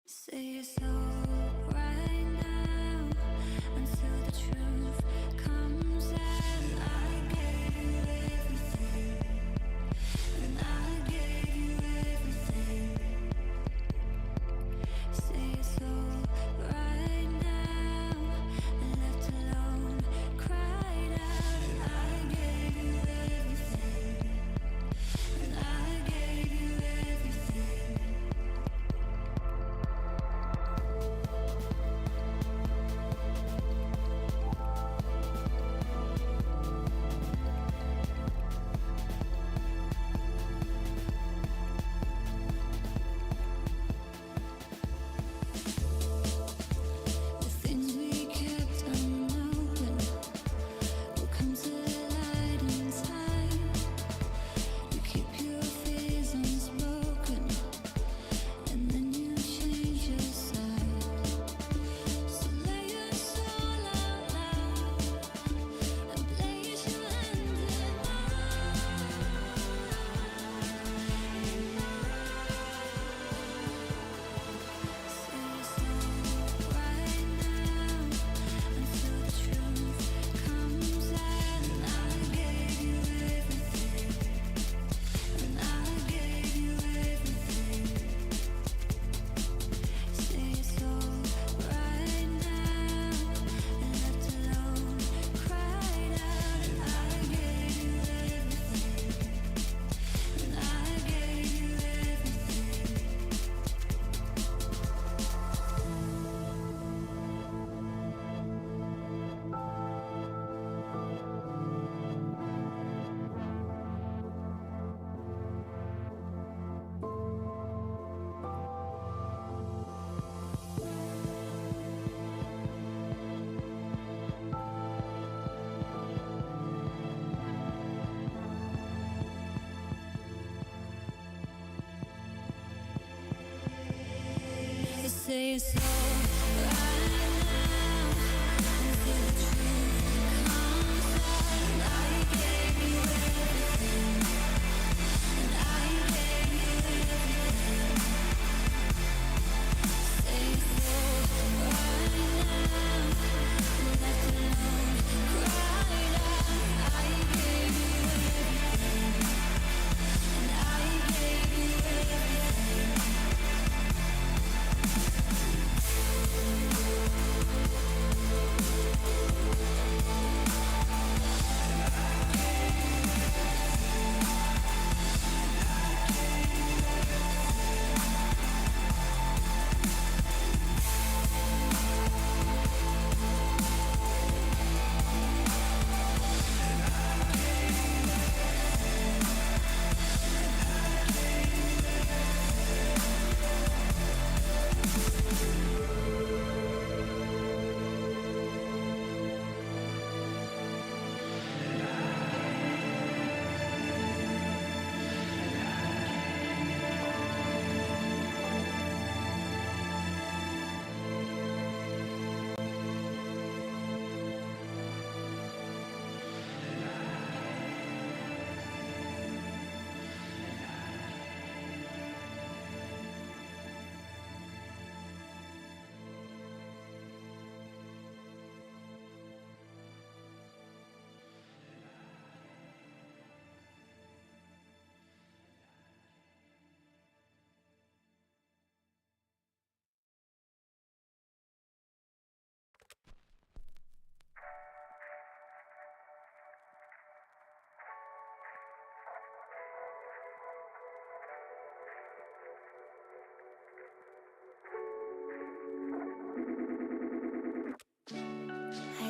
say so right now until the truth comes out. I gave you everything, and I gave you everything. Say so right now, left alone, cried out. I gave you everything, and I gave you everything.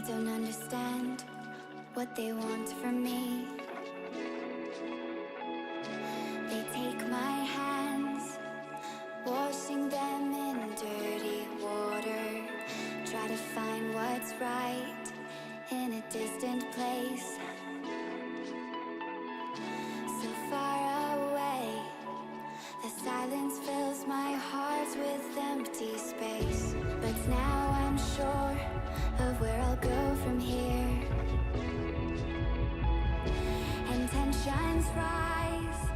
don't understand what they want from me. They take my hands, washing them in dirty water. Try to find what's right in a distant place, so far away. The silence fills my heart with empty space. But now I'm sure of where I'll go from here. And tensions rise,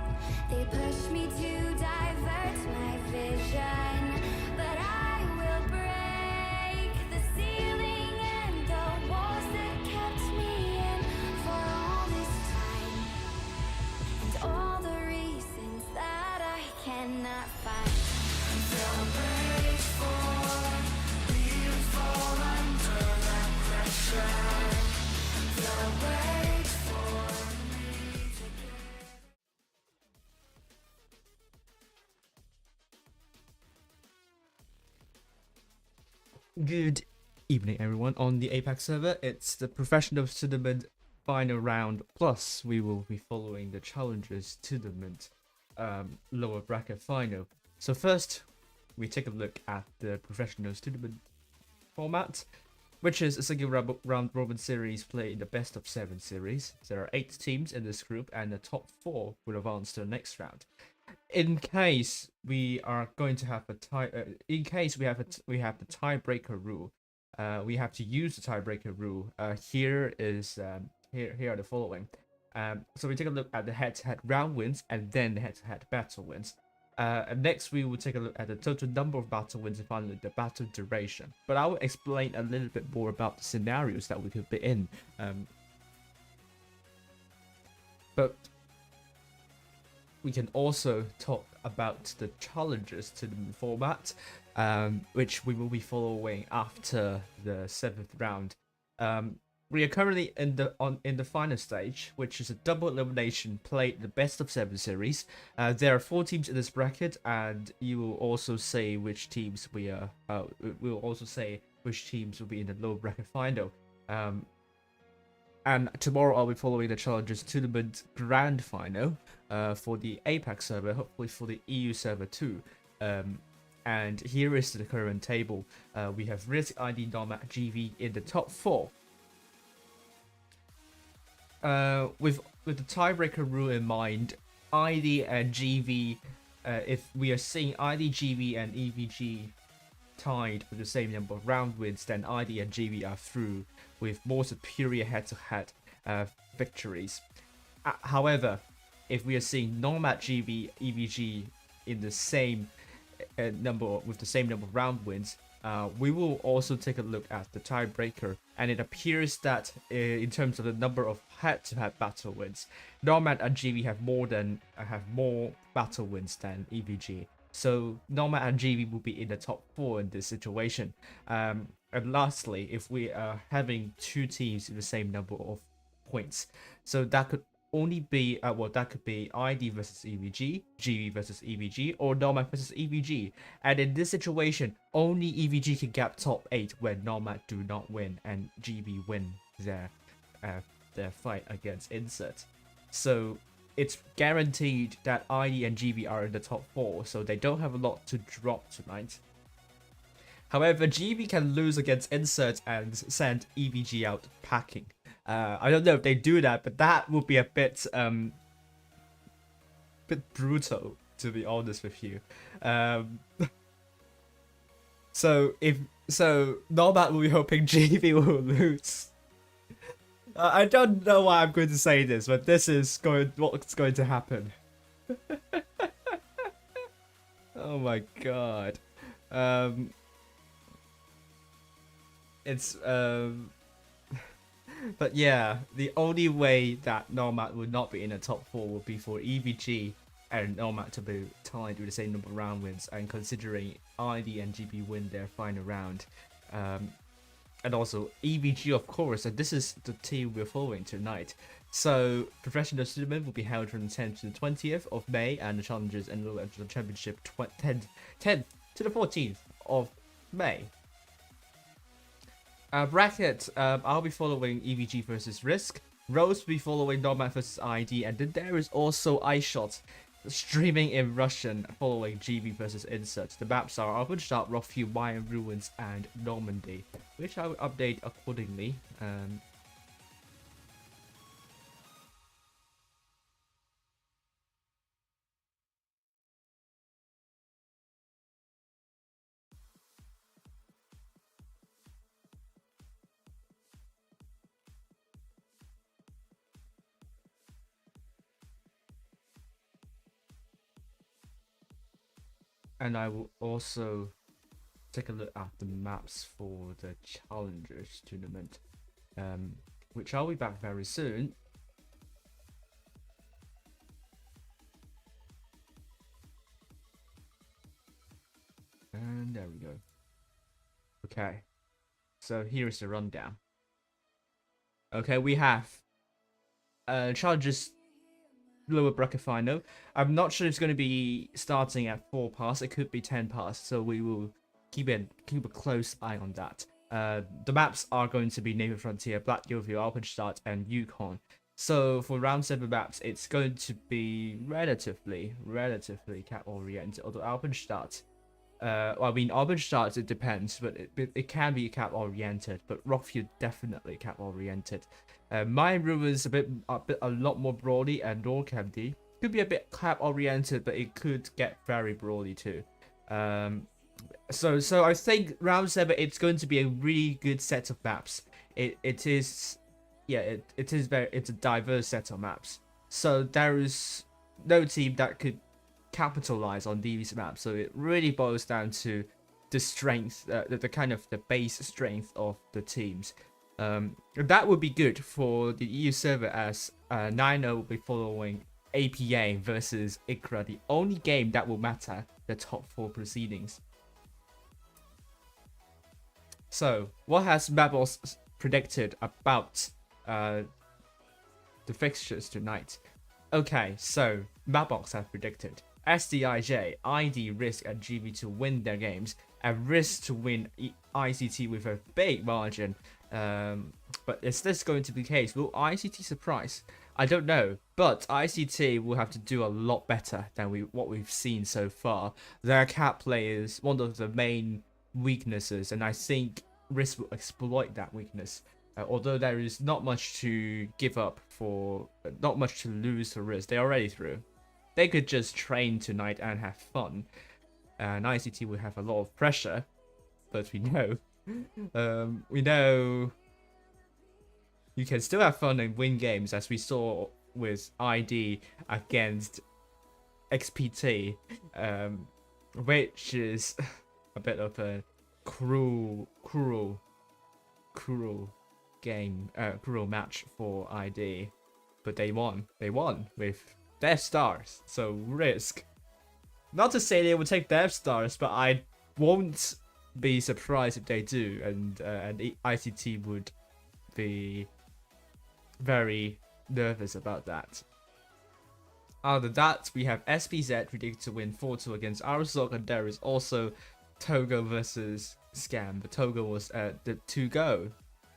they push me to divert my vision. But I will break the ceiling and the walls that kept me in for all this time, and all the reasons that I cannot find. They'll wait for me to fall under that pressure. They'll wait for me to Good evening, everyone. On the APAC server, it's the Professional Tournament final round, plus we will be following the Challengers Tournament lower bracket final. So first, we take a look at the Professionals Tournament format, which is a single round robin series played in the best of 7 series. There are 8 teams in this group, and the top 4 will advance to the next round. In case we are going to have a tie, in case we have the tiebreaker rule, we have to use the tiebreaker rule. Here are the following. So we take a look at the head-to-head round wins and then the head-to-head battle wins. And next we will take a look at the total number of battle wins and finally the battle duration. But I will explain a little bit more about the scenarios that we could be in. But we can also talk about the challenges to the format, which we will be following after the 7th round. We are currently in the final stage, which is a double elimination played in the best of 7 series. There are 4 teams in this bracket, and you will also say which teams we are. We will also say which teams will be in the lower bracket final. And tomorrow I'll be following the Challengers Tournament Grand Final for the APAC server, hopefully for the EU server too. And here is the current table. We have RISQ, ID, Nemat, GV in the top 4. With the tiebreaker rule in mind, ID and GV, if we are seeing ID, GV, and EVG tied with the same number of round wins, then ID and GV are through with more superior head-to-head victories. However, if we are seeing Nemat, GV, EVG in the same with the same number of round wins, we will also take a look at the tiebreaker, and it appears that in terms of the number of head-to-head battle wins, Nemat and GV have more battle wins than EVG. So Nemat and GV will be in the top 4 in this situation. And lastly, if we are having 2 teams with the same number of points, so that could only be that could be ID versus EVG, GV versus EVG, or Nemat versus EVG. And in this situation, only EVG can get top 8 when Nemat do not win and GV win their fight against Insert. So it's guaranteed that ID and GV are in the top 4, so they don't have a lot to drop tonight. However, GV can lose against Insert and send EVG out packing. I don't know if they do that, but that would be a bit brutal, to be honest with you. So Nemat will be hoping GV will lose. I don't know why I'm going to say this, but this is what's going to happen. Oh my god. But yeah, the only way that Nemat would not be in the top 4 would be for EVG and Nemat to be tied with the same number of round wins, and considering ID and GB win their final round. And also EVG, of course, and this is the team we're following tonight. So Professional Tournament will be held from the 10th to the 20th of May, and the Challengers and Little National Championship 10th to the 14th of May. Bracket, I'll be following EVG versus RISQ. Rose will be following Nemat versus ID, and then there is also iShot streaming in Russian following GB versus Insert. The maps are Openstart, Rockview, Mayan Ruins, and Normandy, which I will update accordingly. And I will also take a look at the maps for the Challengers tournament, which I'll be back very soon. And there we go. Okay, so here's the rundown. Okay, we have Challengers lower bracket final. I'm not sure it's going to be starting at 4 past. It could be 10 past, so we will keep a close eye on that. The maps are going to be Naval Frontier, Black Yovu, Alpenstadt, and Yukon. So for round 7 maps, it's going to be relatively cap oriented. Although Alpenstadt, well, I mean Alpenstadt, it depends, but it can be cap oriented. But Rockview definitely cap oriented. Mayan Ruins a lot more broady, and Normandy could be a bit cap oriented, but it could get very broady too. So I think round 7 it's going to be a really good set of maps. It's a diverse set of maps. So there is no team that could capitalize on these maps. So it really boils down to the strength, the kind of the base strength of the teams. That would be good for the EU server, as Nino will be following APA versus ICRA, the only game that will matter the top 4 proceedings. So, what has Mabos predicted about the fixtures tonight? Okay, so Mabos have predicted SDIJ, ID, RISQ, and GB to win their games, and RISQ to win ICT with a big margin. But is this going to be the case? Will ICT surprise? I don't know, but ICT will have to do a lot better than what we've seen so far. Their cap play is one of the main weaknesses, and I think RISQ will exploit that weakness. Although there is not much to give up for, not much to lose for RISQ. They're already through. They could just train tonight and have fun, and ICT will have a lot of pressure. But we know, you can still have fun and win games, as we saw with ID against XPT, which is a bit of a cruel game, cruel match for ID. But they won with Death Stars. So RISQ, not to say they will take Death Stars, but I won't be surprised if they do, and ICT would be very nervous about that. After that, we have SPZ predicted to win 4-2 against Arasock, and there is also Togo versus Scam. But Togo was the 2-go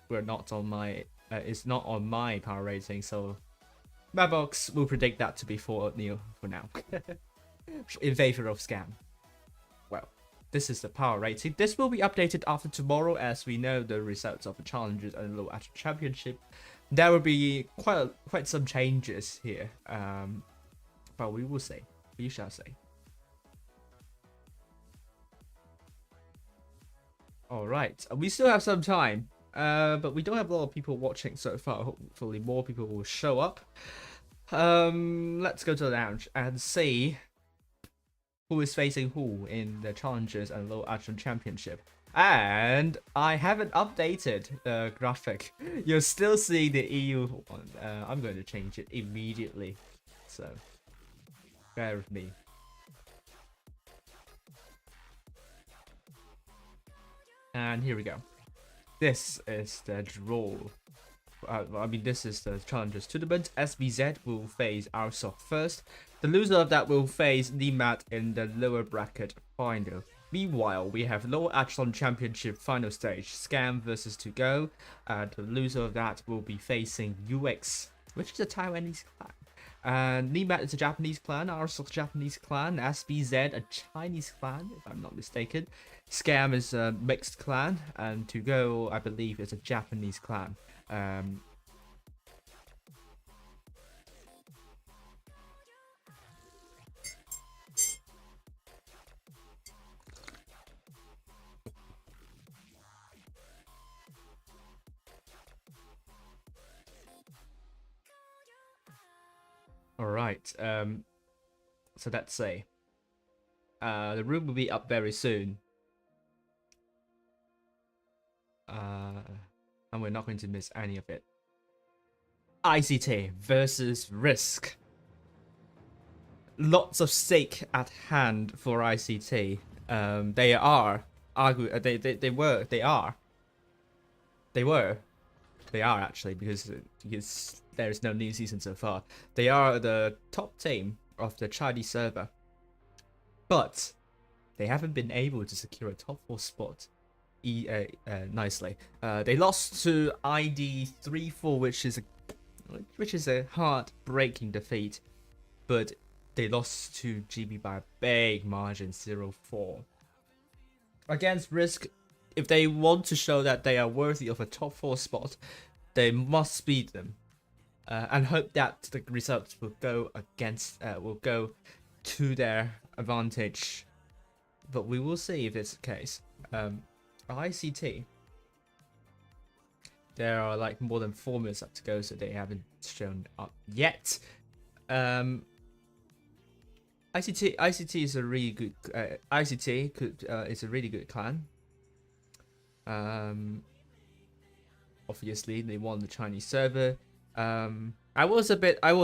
were not on my is not on my power rating, so Mabox will predict that to be 4-0 for now in favor of Scam. Well, this is the power rating. This will be updated after tomorrow, as we know the results of the challenges and the low Attribution championship. There will be quite some changes here, but we will see. We shall see. All right, we still have some time, but we don't have a lot of people watching so far. Hopefully, more people will show up. Let's go to the lounge and see who is facing who in the challenges and low Attribution championship. And I haven't updated the graphic. You're still seeing the EU one. I'm going to change it immediately, so bear with me. And here we go. This is the draw. I mean, this is the challenges tournament. SBZ will face Arasock first. The loser of that will face Nemat in the lower bracket final. Meanwhile, we have Lower Echelon Championship final stage, Scam versus To Go. The loser of that will be facing UX, which is a Taiwanese clan. And Nemat is a Japanese clan, Arasock a Japanese clan, SBZ a Chinese clan, if I'm not mistaken. Scam is a mixed clan, and To Go, I believe, is a Japanese clan. Alright, so let's say the room will be up very soon. And we're not going to miss any of it. ICT versus RISQ. Lots of stake at hand for ICT. They are actually, because there's no new season so far. They are the top team of the Chinese server, but they haven't been able to secure a top 4 spot nicely. They lost to ID 3-4, which is a heartbreaking defeat, but they lost to GB by a big margin, 0-4. Against RISQ, if they want to show that they are worthy of a top 4 spot, they must beat them, and hope that the results will go to their advantage. But we will see if it's the case. ICT, there are like more than 4 minutes up to go, so they haven't shown up yet. ICT is a really good is a really good clan. Obviously they won the Chinese server. I was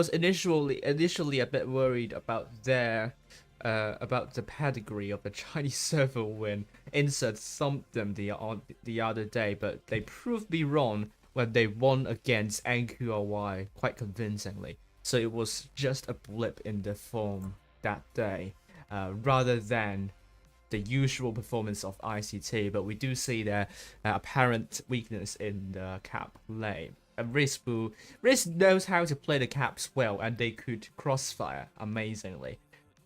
initially a bit worried about their about the pedigree of the Chinese server when Insert thumped them the other day, but they proved me wrong when they won against NQRY quite convincingly. So it was just a blip in the form that day, rather than the usual performance of ICT. But we do see their apparent weakness in the cap lane. And RISQ knows how to play the caps well, and they could crossfire amazingly.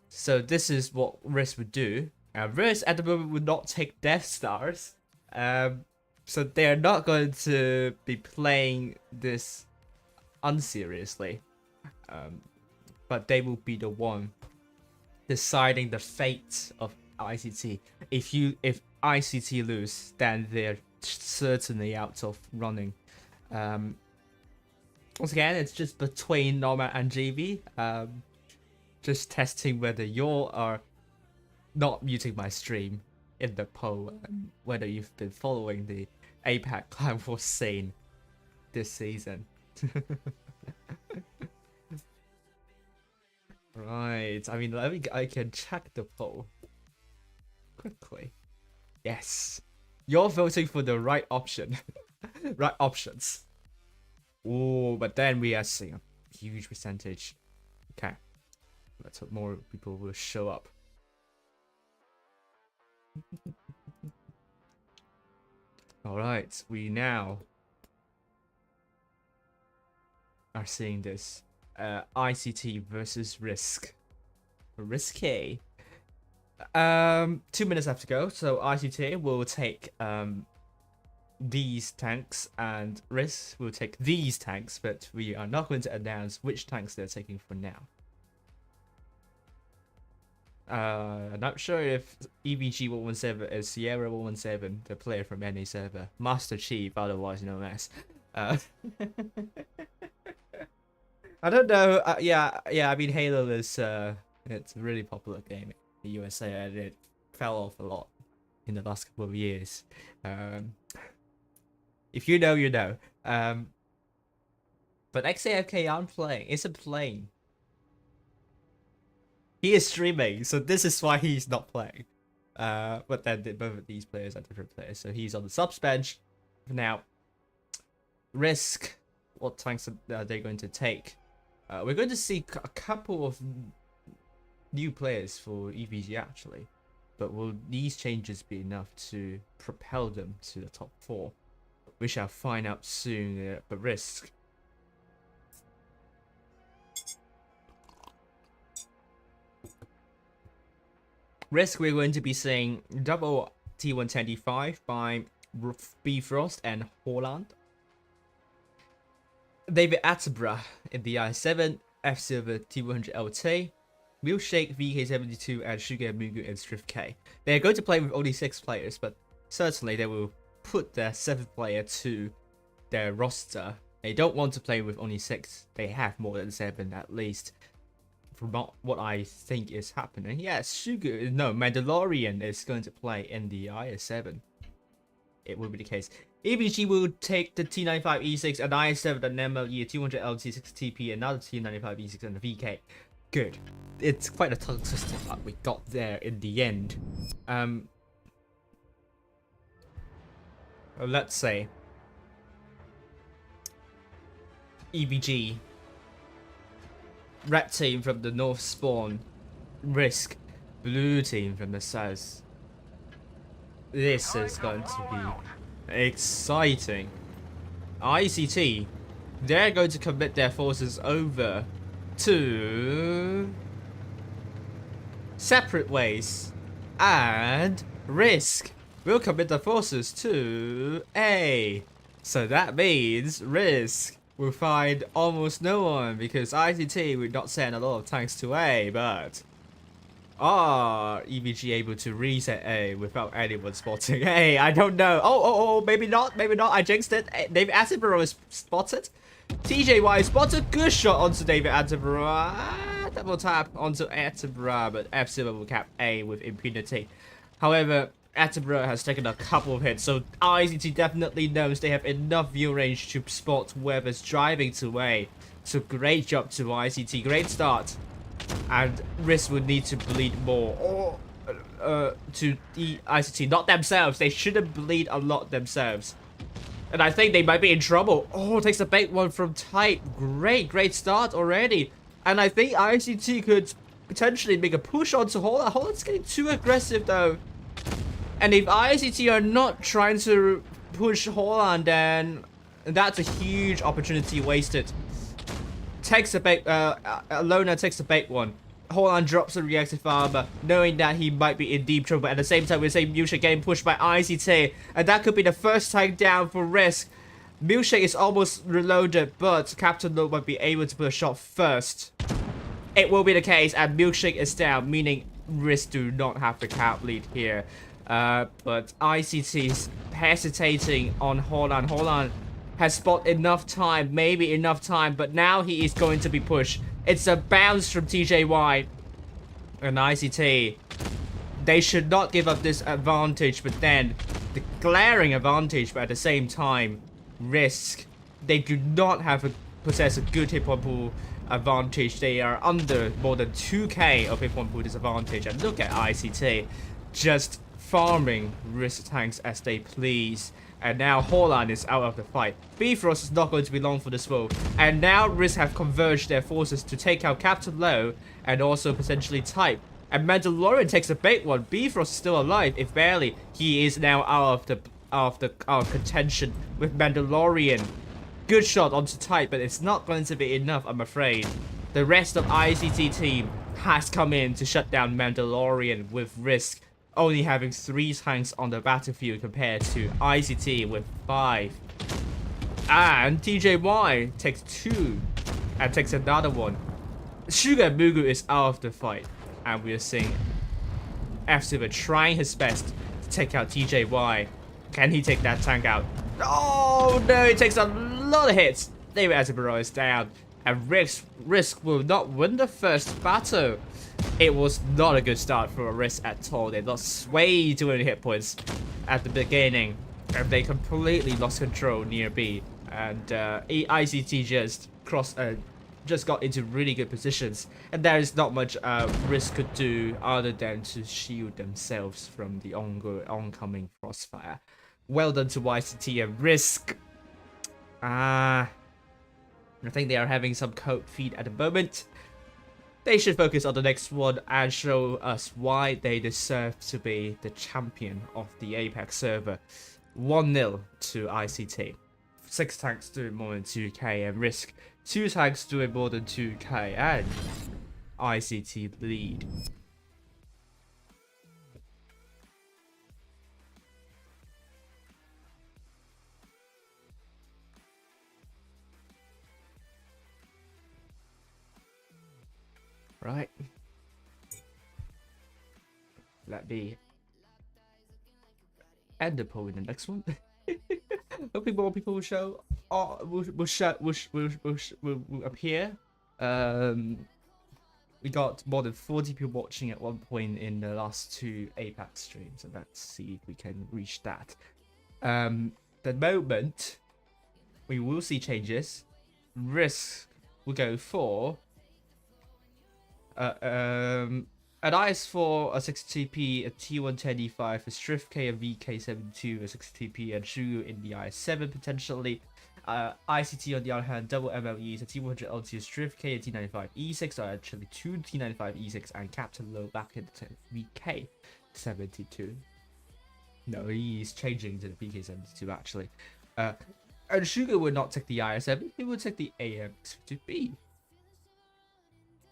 So this is what RISQ would do. RISQ at the moment would not take Death Stars, so they're not going to be playing this unseriously. But they will be the one deciding the fate of ICT. If ICT lose, then they're certainly out of running. Once again, it's just between Nemat and GB. Just testing whether you are not muting my stream in the poll, and whether you've been following the APAC clan war scene this season. Right, I mean, I can check the poll quickly. Yes, you're voting for the right option. Right options. Oh, but then we are seeing a huge percentage. Okay, let's hope more people will show up. Alright, we now are seeing this. ICT versus RISQ. Risky. 2 minutes left to go, so ICT will take these tanks, and RISQ will take these tanks, but we are not going to announce which tanks they're taking for now. I'm not sure if EVG 117 is Sierra 117, the player from any server. Master Chief, otherwise known as. I don't know. Yeah. I mean, Halo is it's a really popular game in the USA, and it fell off a lot in the last couple of years. If you know, you know. But XAFK aren't playing. Isn't playing. He is streaming, so this is why he's not playing. But then both of these players are different players, so he's on the subs bench for now. RISQ. What tanks are they going to take? We're going to see a couple of new players for EVG actually. but will these changes be enough to propel them to the top 4? We shall find out soon, but RISQ. RISQ, we're going to be seeing double T110D5 by Bifrost and Holland. David Attenborough in the I7, F-Silver T100 LT, Milkshake VK72 and Sugar Mugu and Strift K. They're going to play with only 6 players, but certainly they will put their 7th player to their roster. They don't want to play with only 6. They have more than 7 at least. From what I think is happening. Yes, Mandalorian is going to play in the IS7. It will be the case. EVG will take the T95E6 and IS7 and Nemat T100 LT6TP, another T95E6 and the VK. Good. It's quite a tongue twister, but we got there in the end. Let's say EVG, red team from the north spawn, RISQ, blue team from the south. This is going to be exciting. ICT, they're going to commit their forces over to separate ways, and RISQ will commit the forces to A. So that means RISQ will find almost no one, because ICT will not send a lot of tanks to A, but are EVG able to reset A without anyone spotting A? I don't know. Oh, maybe not, I jinxed it. David Attenborough is spotted. TJY spotted. Good shot onto David Attenborough. Double tap onto Attenborough, but F-Silver will cap A with impunity. However, Attenborough has taken a couple of hits, so ICT definitely knows they have enough view range to spot whoever's driving to A. So great job to ICT, great start. And RISQ would need to bleed more to the ICT, not themselves. They shouldn't bleed a lot themselves. And I think they might be in trouble. Oh, takes a bait one from Type. Great start already. And I think ICT could potentially make a push onto Holland. Holland's getting too aggressive though. And if ICT are not trying to push Holland, then that's a huge opportunity wasted. Takes a bait, Lona takes a bait one. Holland drops a reactive armor, knowing that he might be in deep trouble. At the same time, we're seeing Milkshake getting pushed by ICT, and that could be the first tank down for RISQ. Milkshake is almost reloaded, but Captain Luke might be able to put a shot first. It will be the case, and Milkshake is down, meaning RISQ do not have the cap lead here. But ICT is hesitating on Holland. Holland has spot enough time, maybe enough time, but now he is going to be pushed. It's a bounce from TJY and ICT. They should not give up this advantage, but then the glaring advantage, but at the same time, RISQ. They do not possess a good hit point pool advantage. They are under more than 2k of hit point pool disadvantage. And look at ICT, just farming RISQ tanks as they please. And now Holland is out of the fight. Bifrost is not going to be long for this foe. And now RISQ have converged their forces to take out Captain Low and also potentially Type. And Mandalorian takes a big one. Bifrost is still alive, if barely. He is now out of the contention with Mandalorian. Good shot onto Type, but it's not going to be enough, I'm afraid. The rest of ICT team has come in to shut down Mandalorian, with RISQ only having 3 tanks on the battlefield compared to ICT with 5. And TJY takes 2 and takes another one. Sugar Mugu is out of the fight, and we are seeing F-Silver trying his best to take out TJY. Can he take that tank out? Oh no, he takes a lot of hits. David Attenborough is down, and RISQ will not win the first battle. It was not a good start for RISQ at all. They lost way too many hit points at the beginning, and they completely lost control near B. And ICT just got into really good positions, and there is not much RISQ could do other than to shield themselves from the oncoming crossfire. Well done to ICT and RISQ. I think they are having some cold feet at the moment. they should focus on the next one and show us why they deserve to be the champion of the APAC server. 1-0 to ICT. 6 tanks doing more than 2k, and RISQ 2 tanks doing more than 2k, and ICT lead. Right. Let me end the poll in the next one. Hoping more people will show. Will appear. We got more than 40 people watching at one point in the last 2 APAC streams, so let's see if we can reach that. The moment we will see changes. RISQ will go for an IS4, a 60p, a T110E5, a STRIF-K, a VK72, a 60p, and Shugu in the IS7 potentially. ICT on the other hand, double MLEs, a T100LT, a STRIF-K, a T95E6 are actually 2 T95E6, and Captain Low back in the VK72. No, he's changing to the VK72 actually. And Shugu would not take the IS7, he would take the AMX50B.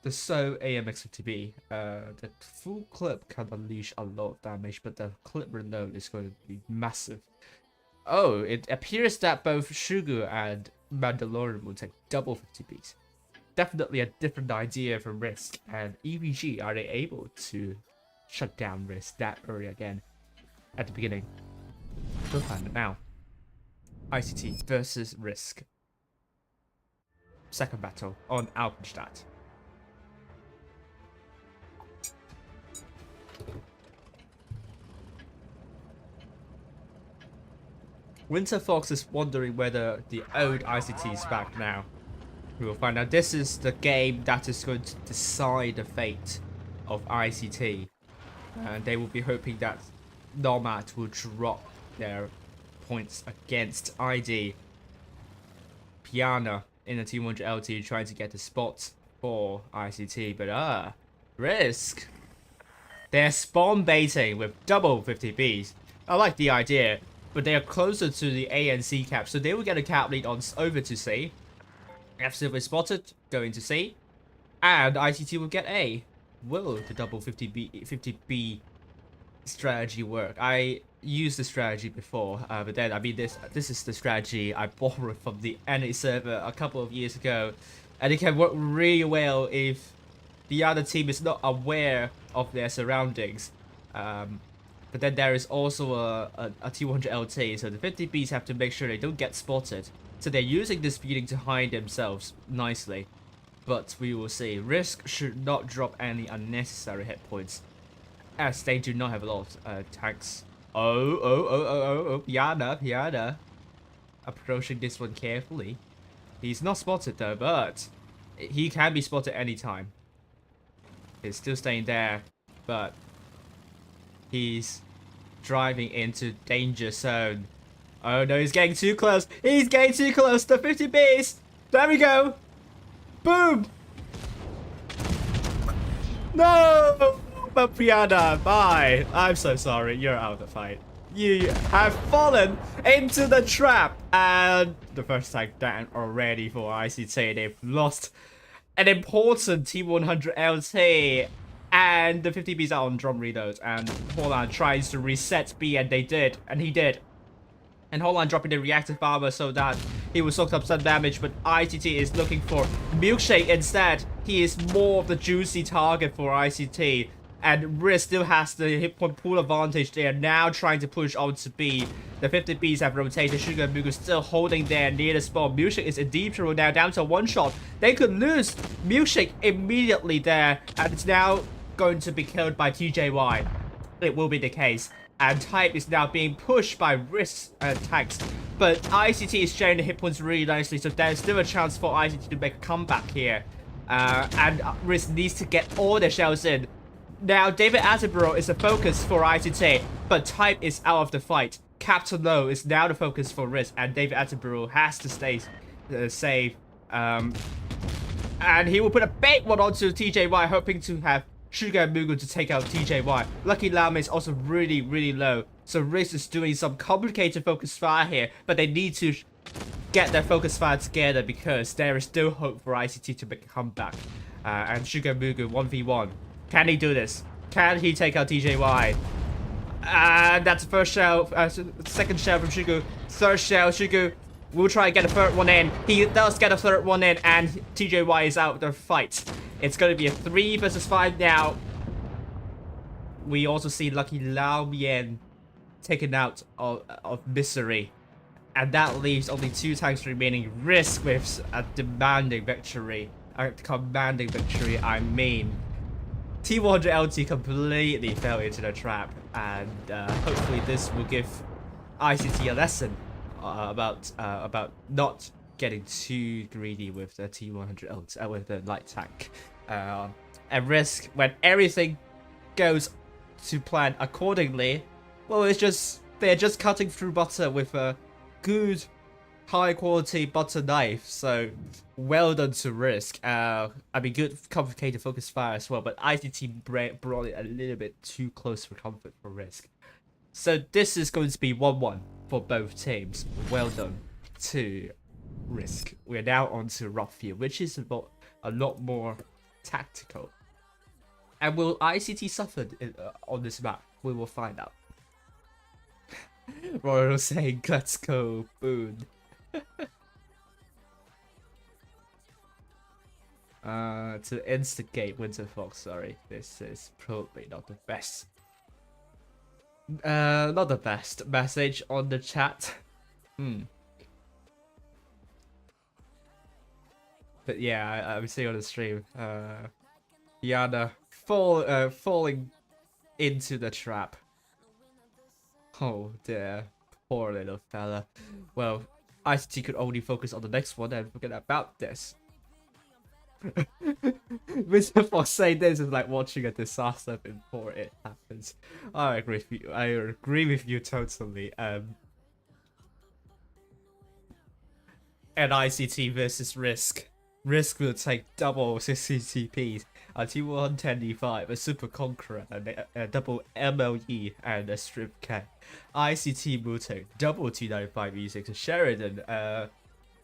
The So AMX50B, the full clip can unleash a lot of damage, but the clip reload is going to be massive. Oh, it appears that both Shugu and Mandalorian will take double 50Bs. Definitely a different idea from RISQ, and EVG, are they able to shut down RISQ that early again at the beginning? We'll find it now. ICT versus RISQ. Second battle on Alpenstadt. Winter Fox is wondering whether the old ICT is back now. We will find out. This is the game that is going to decide the fate of ICT. And they will be hoping that Nemat will drop their points against ID. Piana in the T100LT trying to get the spot for ICT. But RISQ. They're spawn baiting with double 50Bs. I like the idea. But they are closer to the A and C cap, so they will get a cap lead on over to C. F Silver spotted, going to C. And ICT will get A. Will the double 50B strategy work? I used the strategy before, but then, I mean, this is the strategy I borrowed from the NA server a couple of years ago. And it can work really well if the other team is not aware of their surroundings. But then there is also a T100LT, so the 50Bs have to make sure they don't get spotted. So they're using this speeding to hide themselves nicely. But we will see. RISQ should not drop any unnecessary hit points, as they do not have a lot of tanks. Oh, Piana. Approaching this one carefully. He's not spotted though, but he can be spotted anytime. He's still staying there, but he's driving into danger zone. Oh no, he's getting too close. He's getting too close. The 50Bs. There we go. Boom. No. But Piana, bye. I'm so sorry. You're out of the fight. You have fallen into the trap. And the first tank down already for ICT. They've lost an important T100 LT. And the 50Bs are on drum reloads, and Holland tries to reset B, and they did, and he did. And Holland dropping the reactive armor so that he will soak up some damage, but ICT is looking for Milkshake instead. He is more of the juicy target for ICT, and RISQ still has the hit point pool advantage. They are now trying to push on to B. The 50Bs have rotated. Sugar and Mugu still holding there near the spawn. Milkshake is in deep trouble now, down to one shot. They could lose Milkshake immediately there, and it's now going to be killed by TJY. It will be the case. And Type is now being pushed by RISQ tanks. But ICT is sharing the hit points really nicely, so there's still a chance for ICT to make a comeback here. And RISQ needs to get all their shells in. Now, David Attenborough is the focus for ICT, but Type is out of the fight. Captain Low is now the focus for RISQ, and David Attenborough has to stay safe. And he will put a big one onto TJY, hoping to have Sugar and Mugu to take out TJY. Lucky Llama is also really, really low. So RISQ is doing some complicated focus fire here, but they need to get their focus fire together because there is still hope for ICT to make a comeback. And Sugar and Mugu 1v1. Can he do this? Can he take out TJY? And that's the first shell, second shell from Sugar. Third shell, Sugar will try and get a third one in. He does get a third one in, and TJY is out of the fight. It's going to be a 3 versus 5 now. We also see Lucky Lao Mien taken out of misery. And that leaves only 2 tanks remaining. RISQ with a demanding victory. A commanding victory, I mean. T100LT completely fell into the trap. And hopefully this will give ICT a lesson about not getting too greedy with the T100LT, with the light tank. And RISQ, when everything goes to plan accordingly, well, they're just cutting through butter with a good, high quality butter knife. So well done to RISQ. I mean, good complicated focus fire as well, but ICT brought it a little bit too close for comfort for RISQ. So this is going to be 1-1 for both teams. Well done to RISQ. We're now on to Rockfield, which is a lot more tactical. And will ICT suffer on this map? We will find out. Royal saying, let's go, Boone. To instigate Winterfox, sorry. This is probably not the best. Not the best message on the chat. But yeah, I'm seeing on the stream, Yana falling into the trap. Oh dear, poor little fella. Well, ICT could only focus on the next one and forget about this. Mr. Fox saying this is like watching a disaster before it happens. I agree with you. I agree with you totally. And ICT versus RISQ. RISQ will take double CCTPs, a T110E5, a Super Conqueror, a double MLE, and a Strip Cat. ICT will take double T95E6, a Sheridan,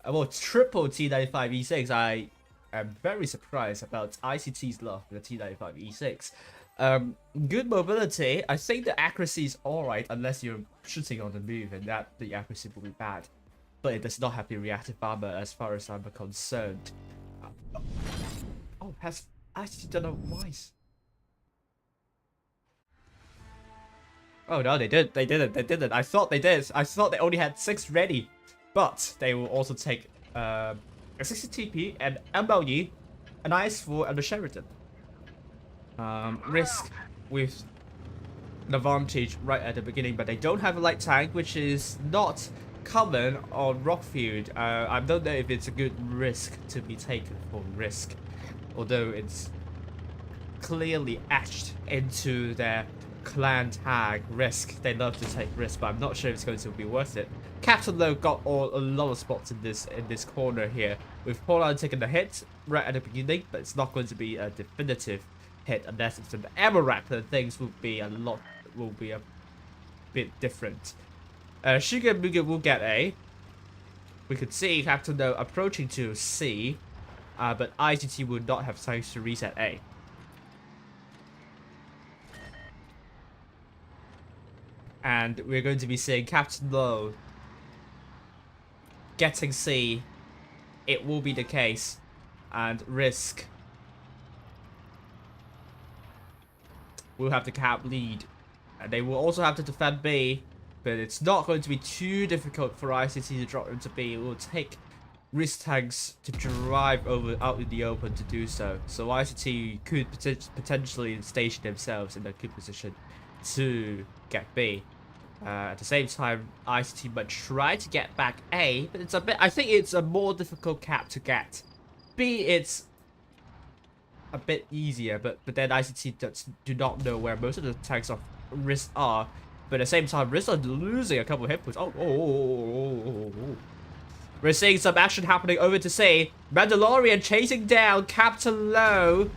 well, triple T95E6. I am very surprised about ICT's love for the T95E6. Good mobility. I think the accuracy is alright unless you're shooting on the move, and that the accuracy will be bad. But it does not have the reactive armor as far as I'm concerned. Oh, has ICT done a wise? Oh no, they didn't. They didn't. I thought they did. I thought they only had 6 ready. But they will also take a 60TP, an MLE, an IS4, and a Sheridan. RISQ with an advantage right at the beginning, but they don't have a light tank, which is not common on Rockfield. I don't know if it's a good risk to be taken for RISQ, although it's clearly etched into their clan tag. RISQ, they love to take risks, but I'm not sure if it's going to be worth it. Captain Low got a lot of spots in this corner here, with Pauline taking the hit right at the beginning, but it's not going to be a definitive hit unless it's an ammo rack. Then things will be a bit different. Sugar and Mugen will get A. We could see Captain Low approaching to C, but ICT will not have time to reset A. And we're going to be seeing Captain Low getting C. It will be the case. And RISQ will have the cap lead. And they will also have to defend B. But it's not going to be too difficult for ICT to drop into B. It will take RISQ tanks to drive out in the open to do so. So ICT could potentially station themselves in a good position to get B. At the same time, ICT might try to get back A, but it's a bit. I think it's a more difficult cap to get. B, it's a bit easier, but then ICT do not know where most of the tanks of RISQ are. But at the same time, RISQ are losing a couple of hit points. RISQ We're seeing some action happening over to C. Mandalorian chasing down Captain Low.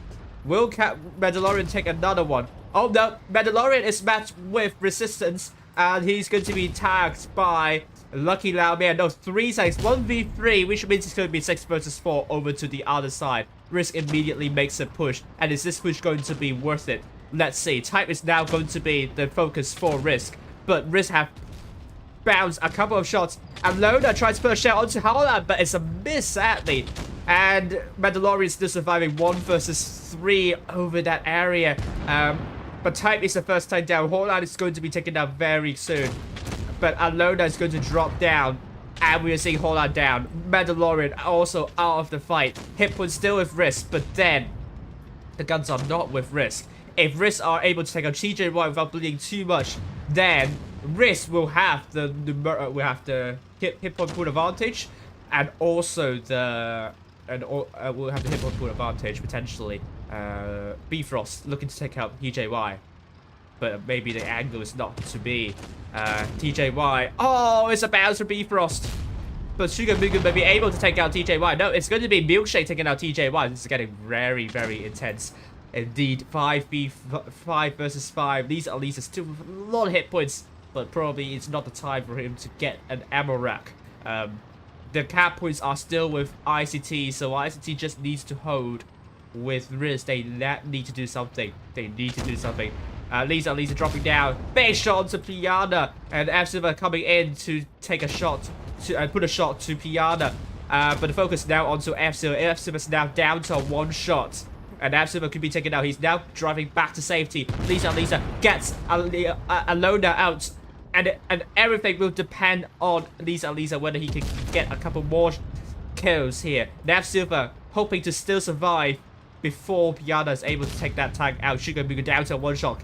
Will Mandalorian take another one? Oh no, Mandalorian is matched with Resistance, and he's going to be tagged by Lucky Lao Man. No, 3 seconds, 1v3, which means it's going to be 6 versus 4 over to the other side. RISQ immediately makes a push, and is this push going to be worth it? Let's see. Type is now going to be the focus for RISQ, but RISQ have bounced a couple of shots, and Lona tries to put a shell onto Howland, but it's a miss, sadly. And Mandalorian is still surviving 1 versus 3 over that area. But Type is the first time down. Howland is going to be taken down very soon. But Alona is going to drop down. And we are seeing Howland down. Mandalorian also out of the fight. Hit point still with RISQ, but then the guns are not with RISQ. If RISQ are able to take out TJY without bleeding too much, then RISQ will have the hit point pool advantage, and also the we'll have the hit point pool advantage potentially. Bifrost looking to take out TJY, but maybe the angle is not to be. TJY. Oh, it's a bounce for Bifrost. But Sugar Mugu may be able to take out TJY. No, it's going to be Milkshake taking out TJY. This is getting very, very intense. Indeed, 5 versus 5. These at least are still a lot of hit points, but probably it's not the time for him to get an ammo rack. The cap points are still with ICT, so ICT just needs to hold with RISQ. They need to do something. They need to do something. Lisa dropping down. Big shot onto Piana, and F-Silver coming in to take a shot to put a shot to Piana. But the focus now onto F-Silver. F-Silver's now down to 1 shot. And F-Silver could be taken out. He's now driving back to safety. Lisa gets Alona out. And everything will depend on Lisa whether he can get a couple more kills here. F-Silver hoping to still survive before Piana is able to take that tag out. Sugar Mugu down to 1 shot.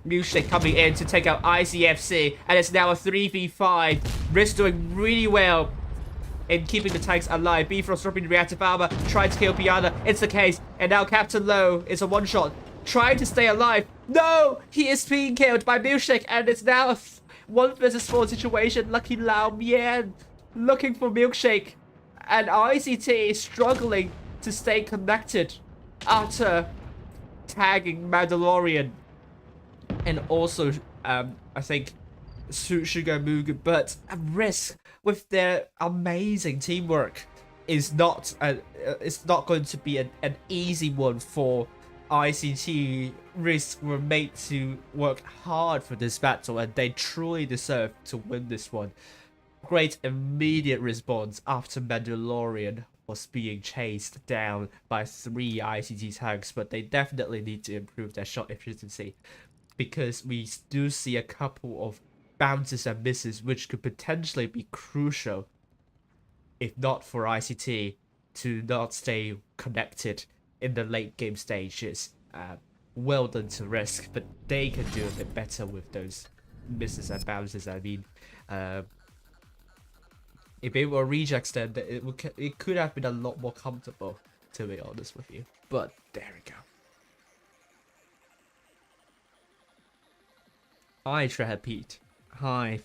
Milkshake coming in to take out ICFC. And it's now a 3v5. RISQ doing really well in keeping the tanks alive. Bifrost dropping reactive armor, trying to kill Piana. It's the case. And now Captain Low is a 1-shot, trying to stay alive. No! He is being killed by Milkshake, and it's now a 1 versus 4 situation. Lucky Lao Mian looking for Milkshake. And ICT is struggling to stay connected after tagging Mandalorian. And also, I think, Sugar Mugu. But RISQ, with their amazing teamwork, it's not going to be an easy one for ICT. RISQ were made to work hard for this battle, and they truly deserve to win this one. Great immediate response after Mandalorian was being chased down by 3 ICT tanks, but they definitely need to improve their shot efficiency, because we do see a couple of bounces and misses which could potentially be crucial, if not for ICT to not stay connected in the late game stages. Well done to RISQ, but they can do a bit better with those misses and bounces. I mean, if it were rejects, then it could have been a lot more comfortable, to be honest with you. But there we go. Hi Trehapete. Hi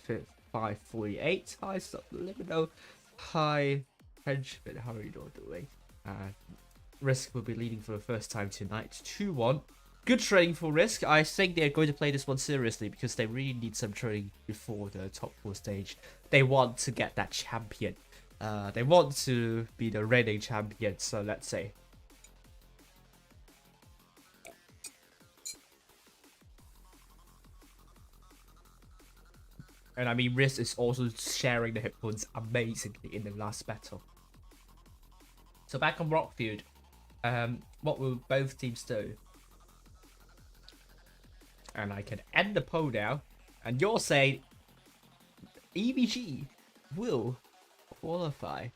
548. Hi Subliminal. Hi Henchman. How are you all doing? RISQ will be leading for the first time tonight, 2-1. Good training for RISQ. I think they're going to play this one seriously, because they really need some training before the top 4 stage. They want to get that champion. They want to be the reigning champion, so let's say. And I mean, RISQ is also sharing the hit points amazingly in the last battle. So back on Rockfield, what will both teams do? And I can end the poll now. And you're saying EVG will qualify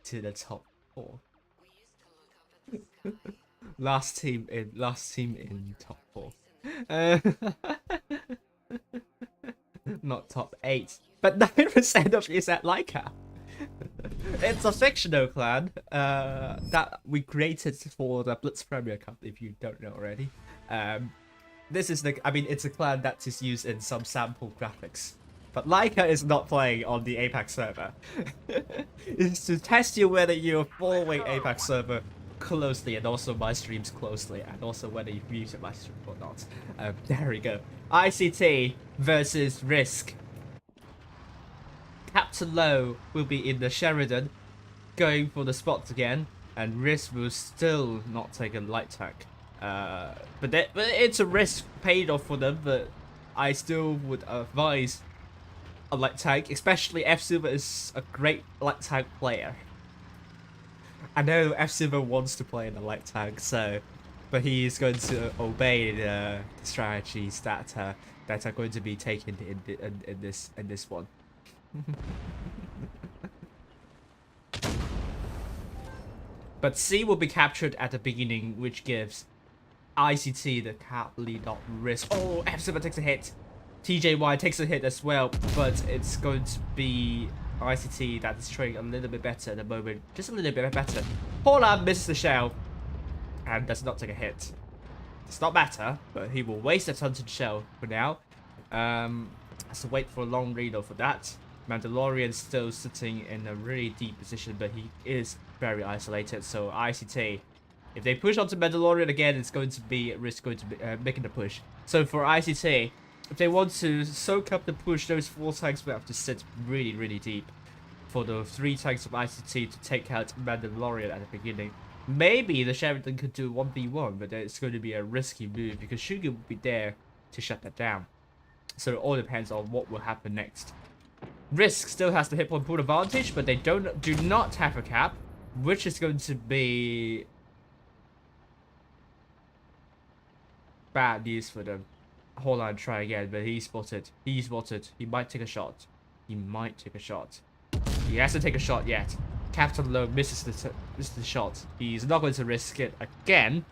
to the top 4. last team in top 4. Not top 8. But 9% of you is at Leica. It's a fictional clan that we created for the Blitz Premier Cup, if you don't know already. This is it's a clan that is used in some sample graphics But Leica is not playing on the APAC server. It's to test you whether you're following APAC server closely and also my streams closely, and also whether you've muted my stream or not. There we go. ICT versus RISQ. Captain Low will be in the Sheridan, going for the spots again, and RISQ will still not take a light tech. But it's a risk paid off for them, but I still would advise a light tag, especially F Silver is a great light tag player. I know F Silver wants to play in the light tag, but he is going to obey the strategies that are going to be taken in this one. But C will be captured at the beginning, which gives ICT the cap lead up risk. Oh, F Silver takes a hit. TJY takes a hit as well, but it's going to be ICT that is trading a little bit better at the moment. Just a little bit better. Paula misses the shell and does not take a hit. It's not matter, but he will waste a taunted shell for now. Has to wait for a long reload for that. Mandalorian still sitting in a really deep position, but he is very isolated. So ICT, if they push onto Mandalorian again, it's going to be RISQ going to be making the push. So for ICT, if they want to soak up the push, those 4 tanks will have to sit really, really deep for the 3 tanks of ICT to take out Mandalorian at the beginning. Maybe the Sheridan could do 1v1, but it's going to be a risky move because Sugar will be there to shut that down. So it all depends on what will happen next. RISQ still has the hit point pool advantage, but they do not have a cap, which is going to be bad news for them. Hold on, try again, but he's spotted. He's spotted. He might take a shot. He might take a shot. He hasn't taken a shot yet. Captain Low misses the shot. He's not going to risk it again.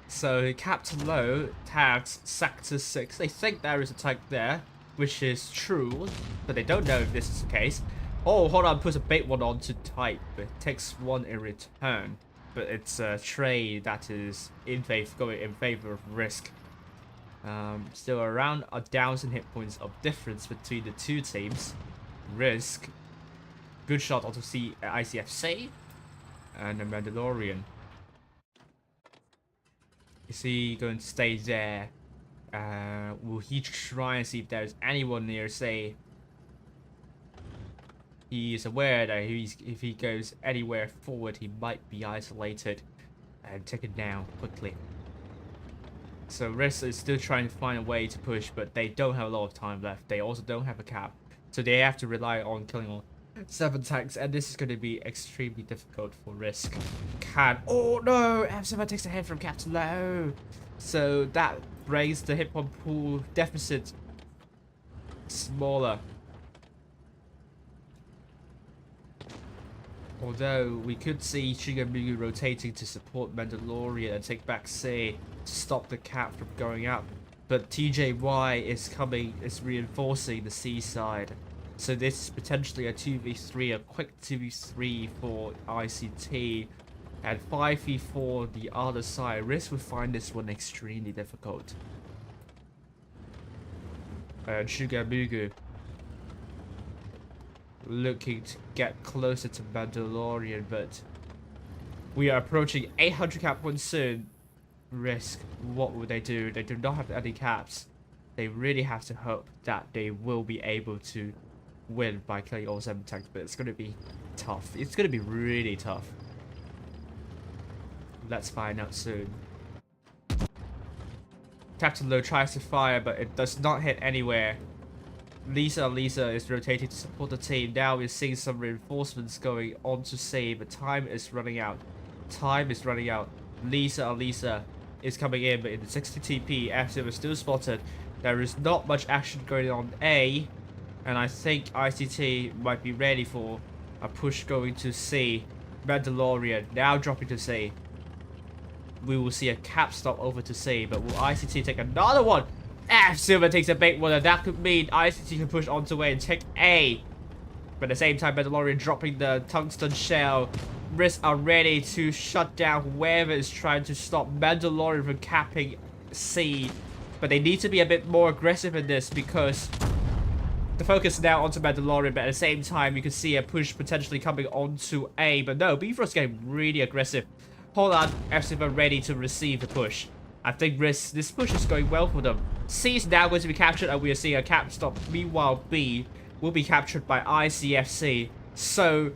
So Captain Low tags Sector 6. They think there is a tag there, which is true, but they don't know if this is the case. Oh, hold on, puts a bait one on to type, but takes 1 in return. But it's a trade that is going in favor of RISQ. Still around 1,000 hit points of difference between the 2 teams. RISQ, good shot onto ICFC, and the Mandalorian. Is he going to stay there? Will he try and see if there's anyone near, say? He is aware that if he goes anywhere forward, he might be isolated and taken down quickly. So RISQ is still trying to find a way to push, but they don't have a lot of time left. They also don't have a cap, so they have to rely on killing all 7 tanks, and this is going to be extremely difficult for RISQ. Oh no! F7 takes a hit from Captain Low, so that brings the hit point pool deficit smaller. Although we could see Shigemugu rotating to support Mandalorian and take back C to stop the cap from going up, but TJY is reinforcing the C side. So this is potentially a 2v3, a quick 2v3 for ICT, and 5v4 the other side. RISQ will find this one extremely difficult. And Shigemugu looking to get closer to Mandalorian, but we are approaching 800 cap points soon. RISQ, what would they do? They do not have any caps. They really have to hope that they will be able to win by killing all 7 tanks, but it's going to be tough. It's going to be really tough. Let's find out soon. Captain Low tries to fire, but it does not hit anywhere. Lisa is rotating to support the team. Now we're seeing some reinforcements going on to C, but time is running out. Time is running out. Lisa is coming in, but in the 60 TP, F0 is still spotted. There is not much action going on A, and I think ICT might be ready for a push going to C. Mandalorian now dropping to C. We will see a cap stop over to C, but will ICT take another one? Silver takes a bait one, and that could mean ICT can push onto A and take A. But at the same time, Mandalorian dropping the tungsten shell. RISQ are ready to shut down whoever is trying to stop Mandalorian from capping C. But they need to be a bit more aggressive in this because the focus is now onto Mandalorian, but at the same time, you can see a push potentially coming onto A. But no, Bifrost's getting really aggressive. Hold on, F-Silver ready to receive the push. I think this push is going well for them. C is now going to be captured, and we are seeing a cap stop. Meanwhile, B will be captured by ICFC. So,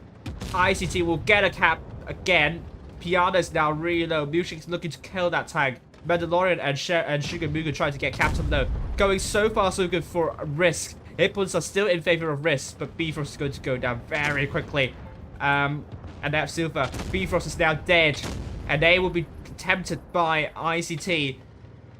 ICT will get a cap again. Piana is now really low. Music's looking to kill that tank. Mandalorian and Sugar Muga trying to get Captain low. Going so far so good for RISQ. Hit points are still in favor of RISQ, but Bifrost is going to go down very quickly. And that's Silver. Bifrost is now dead, and they will be tempted by ICT.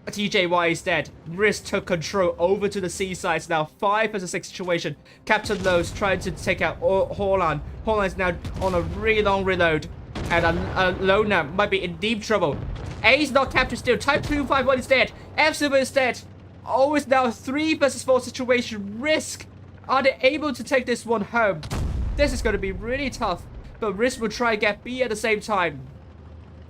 TJY is dead. RISQ took control over to the C sides now. 5 vs 6 situation. Captain Lowe's trying to take out Horlan. Horlan is now on a really long reload, and Lona might be in deep trouble. A is not captured still. Type 251 is dead. F-Silver is dead. O is now a 3 vs 4 situation. RISQ. Are they able to take this one home? This is going to be really tough. But RISQ will try and get B at the same time.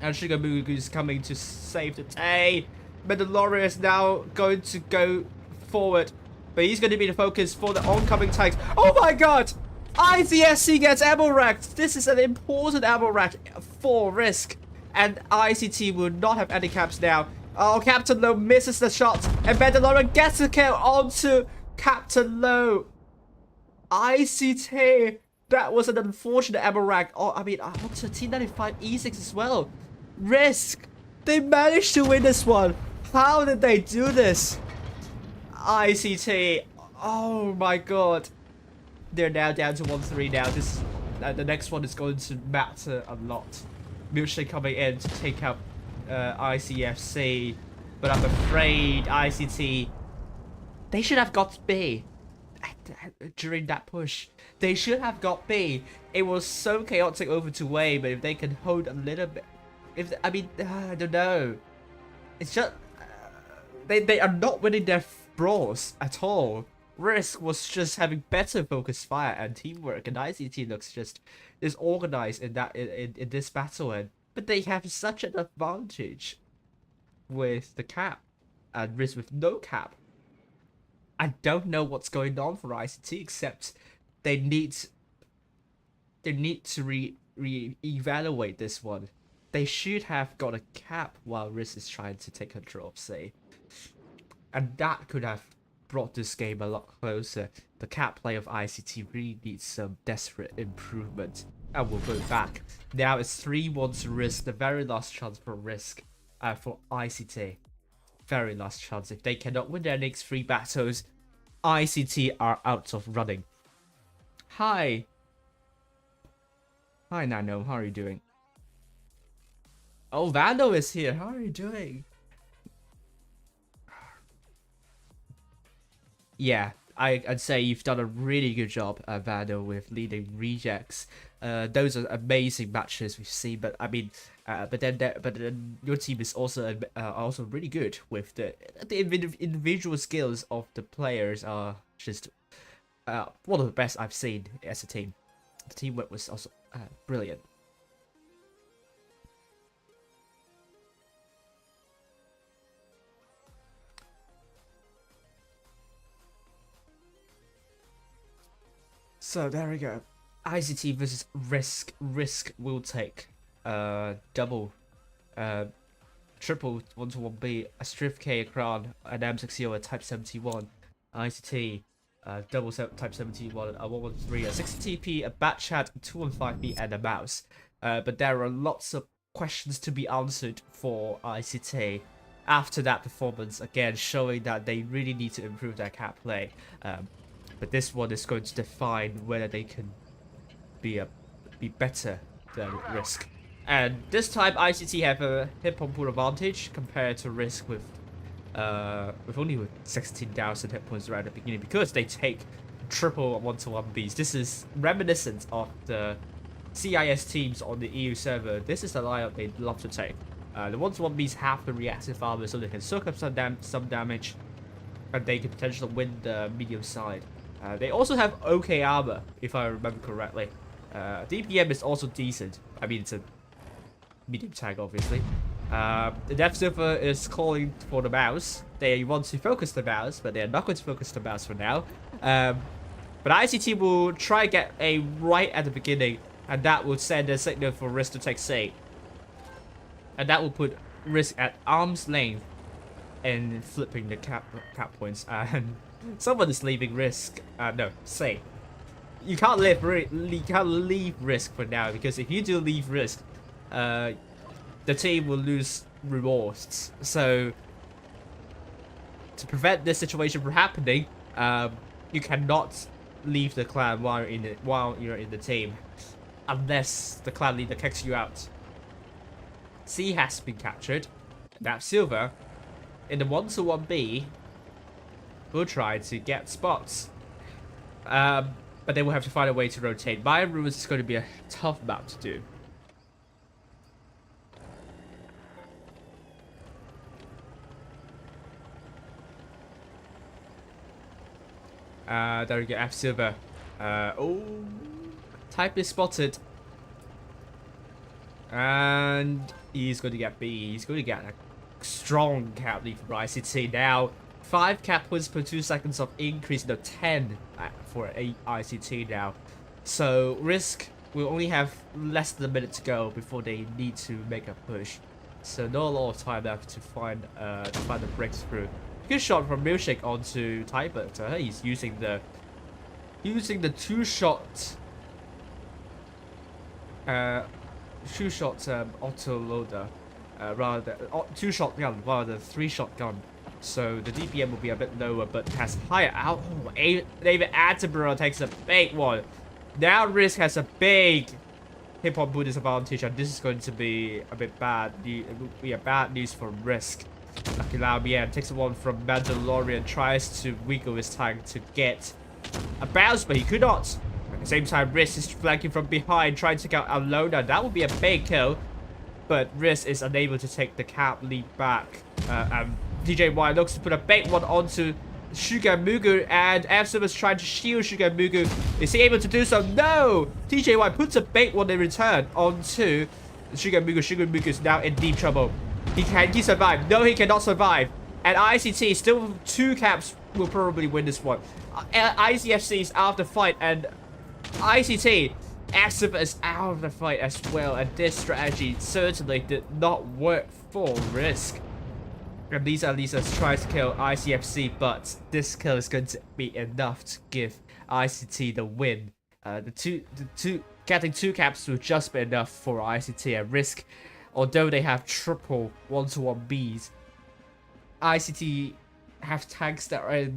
And Sugar Mugu is coming to save the day. Mandalorian is now going to go forward. But he's going to be the focus for the oncoming tanks. Oh my god! ICSC gets ammo racked. This is an important ammo rack for RISQ. And ICT will not have any caps now. Oh, Captain Low misses the shot. And Mandalorian gets a kill onto Captain Low. ICT. That was an unfortunate ammo rack. Oh, I mean, onto T95 E6 as well. RISQ. They managed to win this one. How did they do this? ICT. Oh my god. They're now down to 1-3 now. This, the next one is going to matter a lot. Milkshake coming in to take out ICFC, but I'm afraid ICT, they should have got B during that push. They should have got B. It was so chaotic over to A, but if they can hold a little bit, I don't know. It's just they are not winning their brawls at all. RISQ was just having better focus fire and teamwork, and ICT looks just disorganized in this battle, but they have such an advantage with the cap, and RISQ with no cap. I don't know what's going on for ICT, except they need to re-evaluate this one. They should have got a cap while RISQ is trying to take control of C, and that could have brought this game a lot closer. The cap play of ICT really needs some desperate improvement. And we'll go back. Now it's 3-1 to RISQ. The very last chance for RISQ, for ICT. Very last chance. If they cannot win their next 3 battles, ICT are out of running. Hi. Hi Nano, how are you doing? Oh, Vando is here. How are you doing? Yeah, I'd say you've done a really good job, Vando, with leading rejects. Those are amazing matches we've seen, but I mean, but then your team is also really good with the individual skills of the players are just one of the best I've seen as a team. The teamwork was also brilliant. So there we go. ICT versus RISQ. RISQ will take double, triple 1-1B, a Strift K, a Crown, an M60, a Type 71. ICT, double Type 71, a 113, a 60 TP, a Bat Chat, a 215B, and a mouse. But there are lots of questions to be answered for ICT after that performance. Again, showing that they really need to improve their cap play. But this one is going to define whether they can be better than RISQ. And this time ICT have a hit point pool advantage compared to RISQ with only 16,000 hit points right at the beginning, because they take triple 1-1Bs. This is reminiscent of the CIS teams on the EU server. This is the lineup they love to take. The 1-1Bs have the reactive armor, so they can soak up some damage, and they can potentially win the medium side. They also have okay armor, if I remember correctly. DPM is also decent. I mean, it's a medium tag, obviously. The dev server is calling for the mouse. They want to focus the mouse, but they're not going to focus the mouse for now. But ICT will try get a right at the beginning, and that will send a signal for RISQ to take C. And that will put RISQ at arm's length and flipping the cap points. And someone is leaving RISQ. No, C. You can't leave RISQ for now, because if you do leave RISQ, the team will lose rewards. So to prevent this situation from happening, you cannot leave the clan while you're in the team, unless the clan leader kicks you out. C has been captured. Now Silver, in the 1-1B, will try to get spots. But they will have to find a way to rotate. My rules is going to be a tough map to do. There we go, F Silver. Oh, type is spotted. And he's going to get B. He's going to get a strong cap lead from ICT. Now, 5 cap points per 2 seconds of increase to 10 for ICT now. So, RISQ will only have less than a minute to go before they need to make a push. So, not a lot of time left to find the breakthrough. Good shot from Milkshake onto Typer. He's using the two-shot auto loader rather than two-shot gun rather than 3-shot gun. So the DPM will be a bit lower, but has higher out. Oh, David Attenborough takes a big one. Now RISQ has a big hip-hop boot disadvantage, and this is going to be a bit bad. It will be a bad news for RISQ. Lucky Lao Bien takes one from Mandalorian, tries to wiggle his tank to get a bounce, but he could not. At the same time, RISQ is flanking from behind, trying to take out Alona. That would be a big kill, but RISQ is unable to take the cap lead back. And TJY looks to put a big one onto Sugar Mugu, and F is trying to shield Sugar Mugu. Is he able to do so? No! TJY puts a big one in return onto Sugar Mugu. Sugar Mugu is now in deep trouble. Can he survive? No, he cannot survive. And ICT, still 2 caps, will probably win this one. ICFC is out of the fight, and ICT, F is out of the fight as well. And this strategy certainly did not work for RISQ. And Lisa tries to kill ICFC, but this kill is going to be enough to give ICT the win. Getting 2 caps will just be enough for ICT and RISQ. Although they have triple 1-1Bs, ICT have tanks that are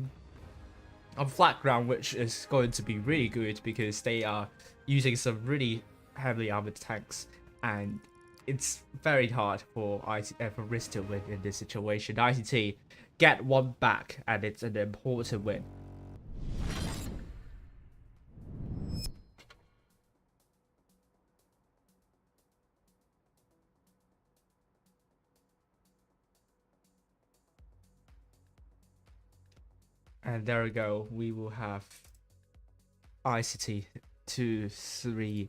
on flat ground, which is going to be really good because they are using some really heavily armored tanks, and it's very hard for RISQ to win in this situation. ICT get 1 back, and it's an important win. And there we go. We will have ICT 2-3.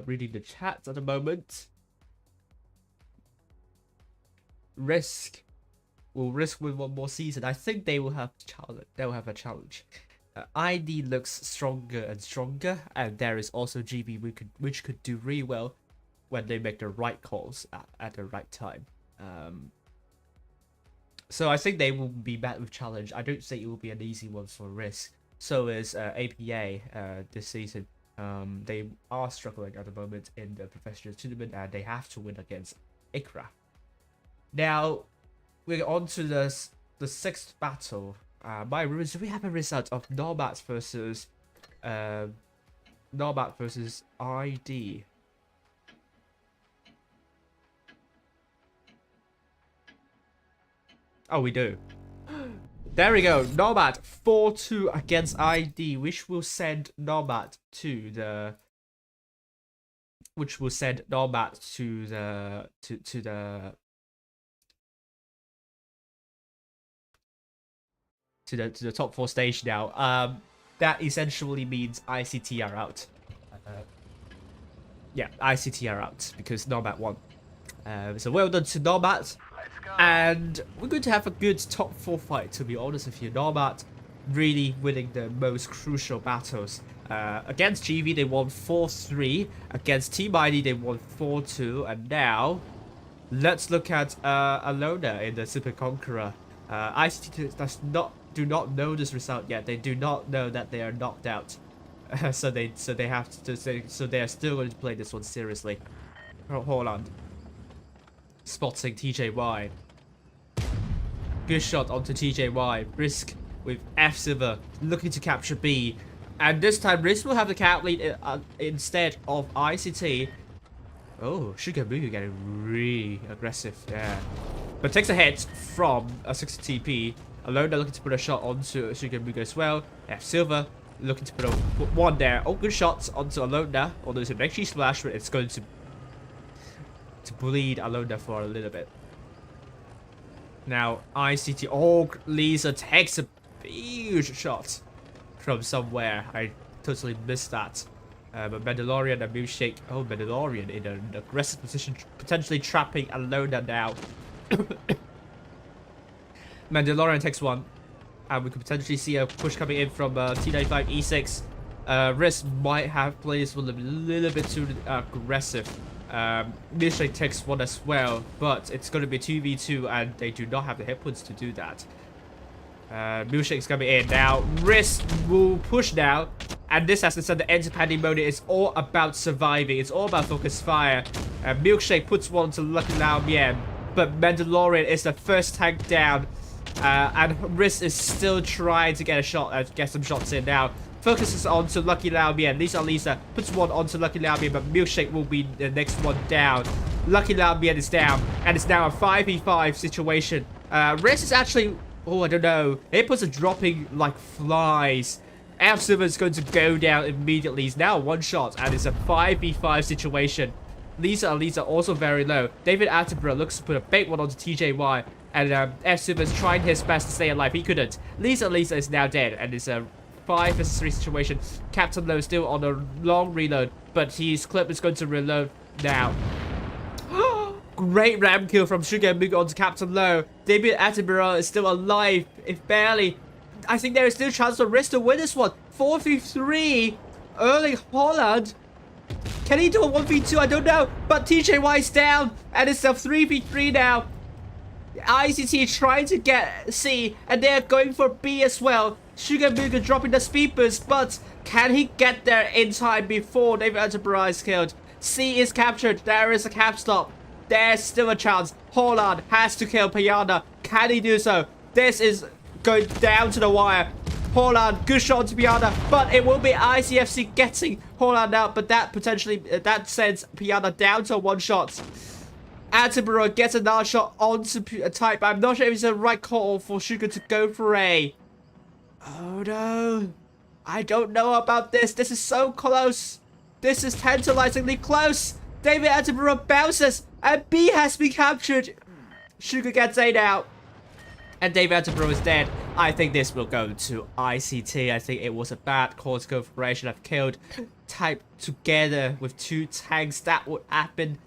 Reading the chat at the moment. RISQ will with 1 more season. I think they will have challenge. They will have a challenge. ID looks stronger and stronger, and there is also GB which could do really well when they make the right calls at the right time. So I think they will be met with challenge. I don't think it will be an easy one for RISQ. So is APA this season. They are struggling at the moment in the professional tournament, and they have to win against ICRA. Now, we're on to the 6th battle. My rules, do we have a result of Nemat versus ID? Oh, we do. There we go. Nemat 4-2 against ID, which will send Nemat to the which will send Nemat to the to the top 4 stage now. That essentially means ICT are out. Yeah, ICT are out because Nemat won. So well done to Nemat. And we're going to have a good top 4 fight, to be honest with you. Nemat really winning the most crucial battles. Against GV, they won 4-3. Against Team ID, they won 4-2. And now, let's look at Alona in the Super Conqueror. ICT do not know this result yet. They do not know that they are knocked out. So they have to say, so they are still going to play this one seriously. Hold on. Spotting TJY. Good shot onto TJY. RISQ with F Silver looking to capture B. And this time RISQ will have the cap lead instead of ICT. Oh, Sugar Boo getting really aggressive there. But takes a hit from a 60 TP. Alona looking to put a shot onto Sugar Boo as well. F Silver looking to put one there. Oh, good shots onto Alona. Although it's an actually splash, but it's going to bleed Alona for a little bit. Now, ICT. Oh, Lisa takes a huge shot from somewhere. I totally missed that. But Mandalorian and Milkshake. Oh, Mandalorian in an aggressive position, potentially trapping Alona now. Mandalorian takes one. And we could potentially see a push coming in from T95 E6. RISQ might have played this one a little bit too aggressive. Milkshake takes one as well, but it's going to be 2v2 and they do not have the hit points to do that. Milkshake's coming in now. RISQ will push now, and this has to send the enter panning mode. It's all about surviving. It's all about focus fire. Milkshake puts one to Lucky Lao Mien, but Mandalorian is the first tank down. And RISQ is still trying to get a shot, get some shots in now. Focuses onto Lucky Lao Mien. Lisa puts one onto Lucky Lao Mien, but Milkshake will be the next one down. Lucky Lao Mien is down, and it's now a 5v5 situation. RISQ is actually, oh, I don't know. Inputs are dropping like flies. F Silver is going to go down immediately. He's now one shot, and it's a 5v5 situation. Lisa also very low. David Attenborough looks to put a big one onto TJY, and F Silver is trying his best to stay alive. He couldn't. Lisa is now dead, and it's a 5 vs 3 situation. Captain Low still on a long reload, but his clip is going to reload now. Great ram kill from Sugar Moog onto Captain Low. David Attenborough is still alive, if barely. I think there is still a chance for RISQ to win this one. 4v3. Erling Haaland. Can he do a 1v2? I don't know. But TJY is down, and it's a 3v3 now. ICT trying to get C, and they're going for B as well. Sugar Mooger dropping the speed boost, but can he get there in time before David Attenborough is killed? C is captured. There is a cap stop. There's still a chance. Haaland has to kill Piana. Can he do so? This is going down to the wire. Haaland, good shot to Piana, but it will be ICFC getting Haaland out, but that potentially, that sends Piana down to one shot. Attenborough gets another shot onto Type. I'm not sure if it's the right call for Sugar to go for A. Oh no. I don't know about this. This is so close. This is tantalizingly close. David Attenborough bounces, and B has been captured. Sugar gets A now, and David Attenborough is dead. I think this will go to ICT. I think it was a bad course configuration. I've killed Type together with 2 tanks. That would happen.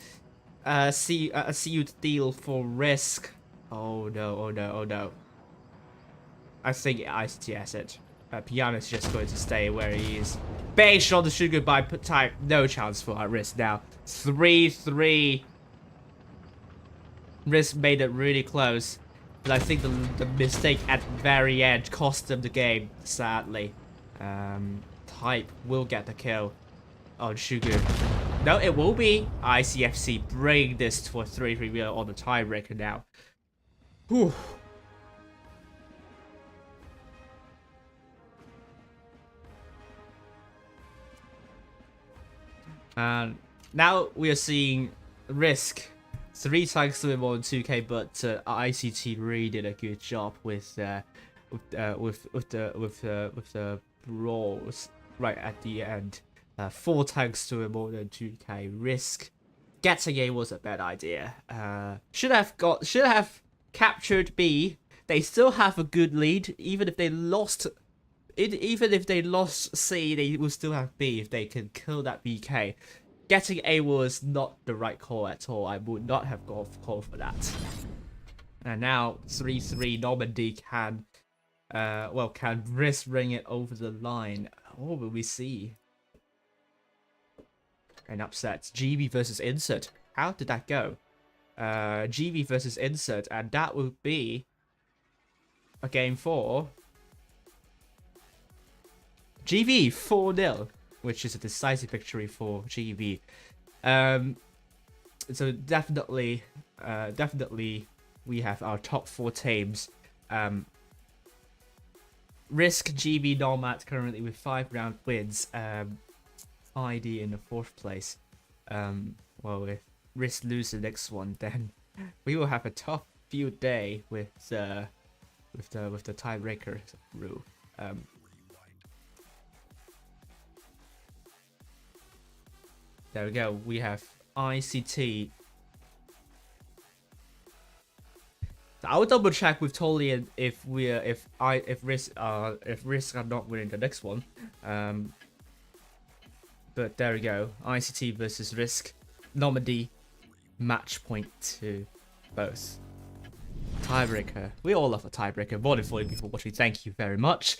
A sealed deal for RISQ. Oh no, oh no, oh no. I think ICT has it. Piana's just going to stay where he is. Big shot to Sugar by Type. No chance for RISQ now. 3-3. RISQ made it really close. But I think the mistake at the very end cost them the game, sadly. Type will get the kill on Sugar. No, it will be ICFC bring this to a 3-3 wheel on the tiebreaker now. Whew. And now we are seeing RISQ 3 times doing more than 2k, but ICT really did a good job with the brawls right at the end. 4 tanks to more than 2k. RISQ getting A was a bad idea. Should have captured B. They still have a good lead, even if they lost. Even if they lost C, they will still have B if they can kill that BK. Getting A was not the right call at all. I would not have gone for that. And now 3-3 Normandy can RISQ bring it over the line. What will we see? An upset. GB versus Insert. How did that go? GB versus Insert, and that will be a game for GB 4-0, which is a decisive victory for GB. So definitely we have our top 4 teams. RISQ, GB, Nemat currently with 5-round wins. ID in the 4th place. Well, if RISQ lose the next one, then we will have a tough field day with the tiebreaker rule. There we go. We have ICT. I will double check with Tolian if RISQ are not winning the next one. But there we go. ICT versus RISQ. Normandy. Match point to both. Tiebreaker. We all love a tiebreaker. More than 40 people watching. Thank you very much.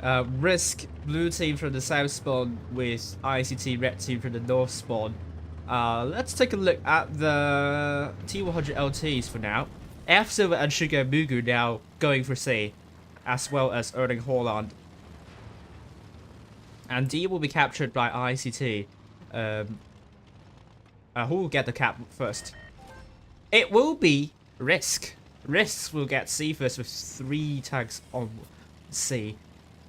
RISQ, blue team from the south spawn with ICT, red team from the north spawn. Let's take a look at the T100 LTs for now. F Silver and Sugar Mugu now going for C, as well as Erling Haaland. And D will be captured by ICT. Who will get the cap first? It will be RISQ. RISQ will get C first with 3 tags on C.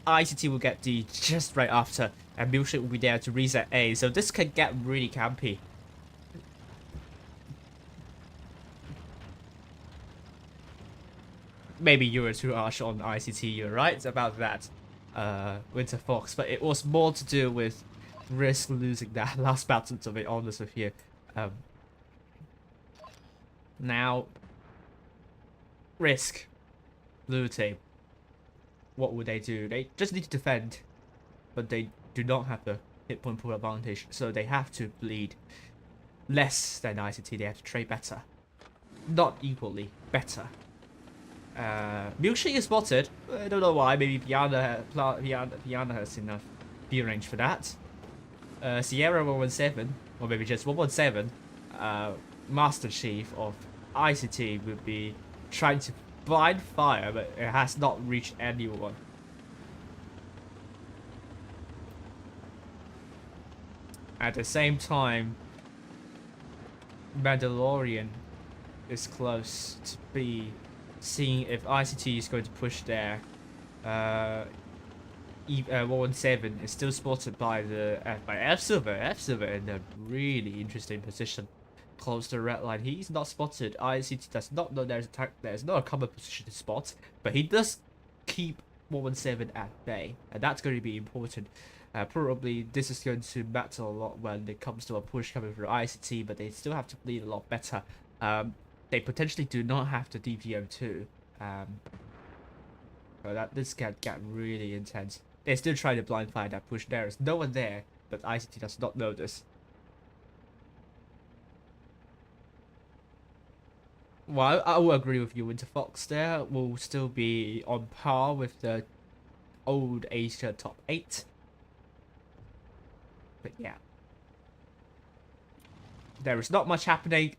ICT will get D just right after, and Milkshake will be there to reset A, so this can get really campy. Maybe you were too harsh on ICT, you're right about that, Winter Fox, but it was more to do with RISQ losing that last battle, to be honest with you. Now, RISQ, blue team. What would they do? They just need to defend, but they do not have the hit point pool advantage, so they have to bleed less than ICT. They have to trade better, not equally, better. Milkshake is spotted. I don't know why. Maybe Piana has enough view range for that. Sierra 117, or maybe just 117. Master Chief of ICT would be trying to blind fire, but it has not reached anyone. At the same time, Mandalorian is close to be seeing if ICT is going to push there. 117 is still spotted by F Silver. F Silver in a really interesting position, close to the red line. He's not spotted. ICT does not know there's not a common position to spot, but he does keep 117 at bay, and that's going to be important. Probably this is going to matter a lot when it comes to a push coming through ICT, but they still have to bleed a lot better. They potentially do not have the DPM too. But this can get really intense. They're still trying to blind fire that push. There is no one there, but ICT does not know this. Well, I will agree with you. Winter Fox there will still be on par with the old Asia top 8. But yeah, there is not much happening.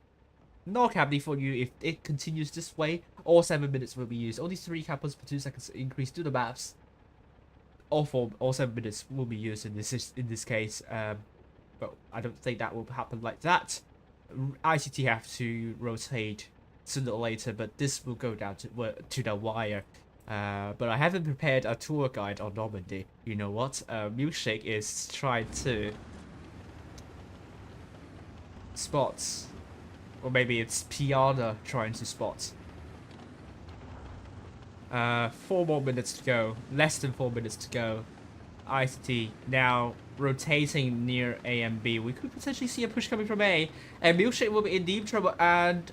Not happening for you if it continues this way. All 7 minutes will be used. Only 3 capos per 2 seconds increase to the maps. All 7 minutes will be used in this case. But I don't think that will happen like that. ICT have to rotate sooner or later, but this will go down to the wire. But I haven't prepared a tour guide on Normandy. You know what? Milkshake is trying to spot, or maybe it's Piana trying to spot. 4 more minutes to go. Less than 4 minutes to go. ICT now rotating near A and B. We could potentially see a push coming from A, and Milkshake will be in deep trouble. And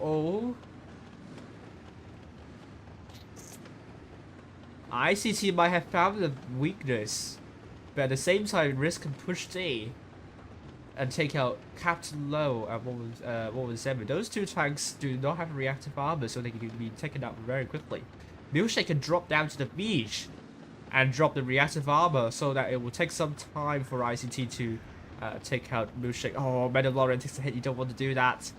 oh, ICT might have found a weakness, but at the same time, RISQ can push D and take out Captain Low at 117. Those 2 tanks do not have reactive armor, so they can be taken out very quickly. Milkshake can drop down to the beach and drop the reactive armor, so that it will take some time for ICT to take out Milkshake. Oh, Mandalorian takes a hit. You don't want to do that.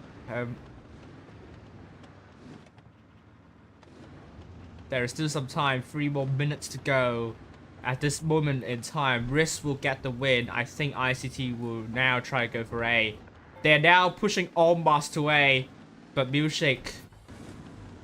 There is still some time. 3 more minutes to go. At this moment in time, RISQ will get the win. I think ICT will now try to go for A. They're now pushing en masse to A, but Milkshake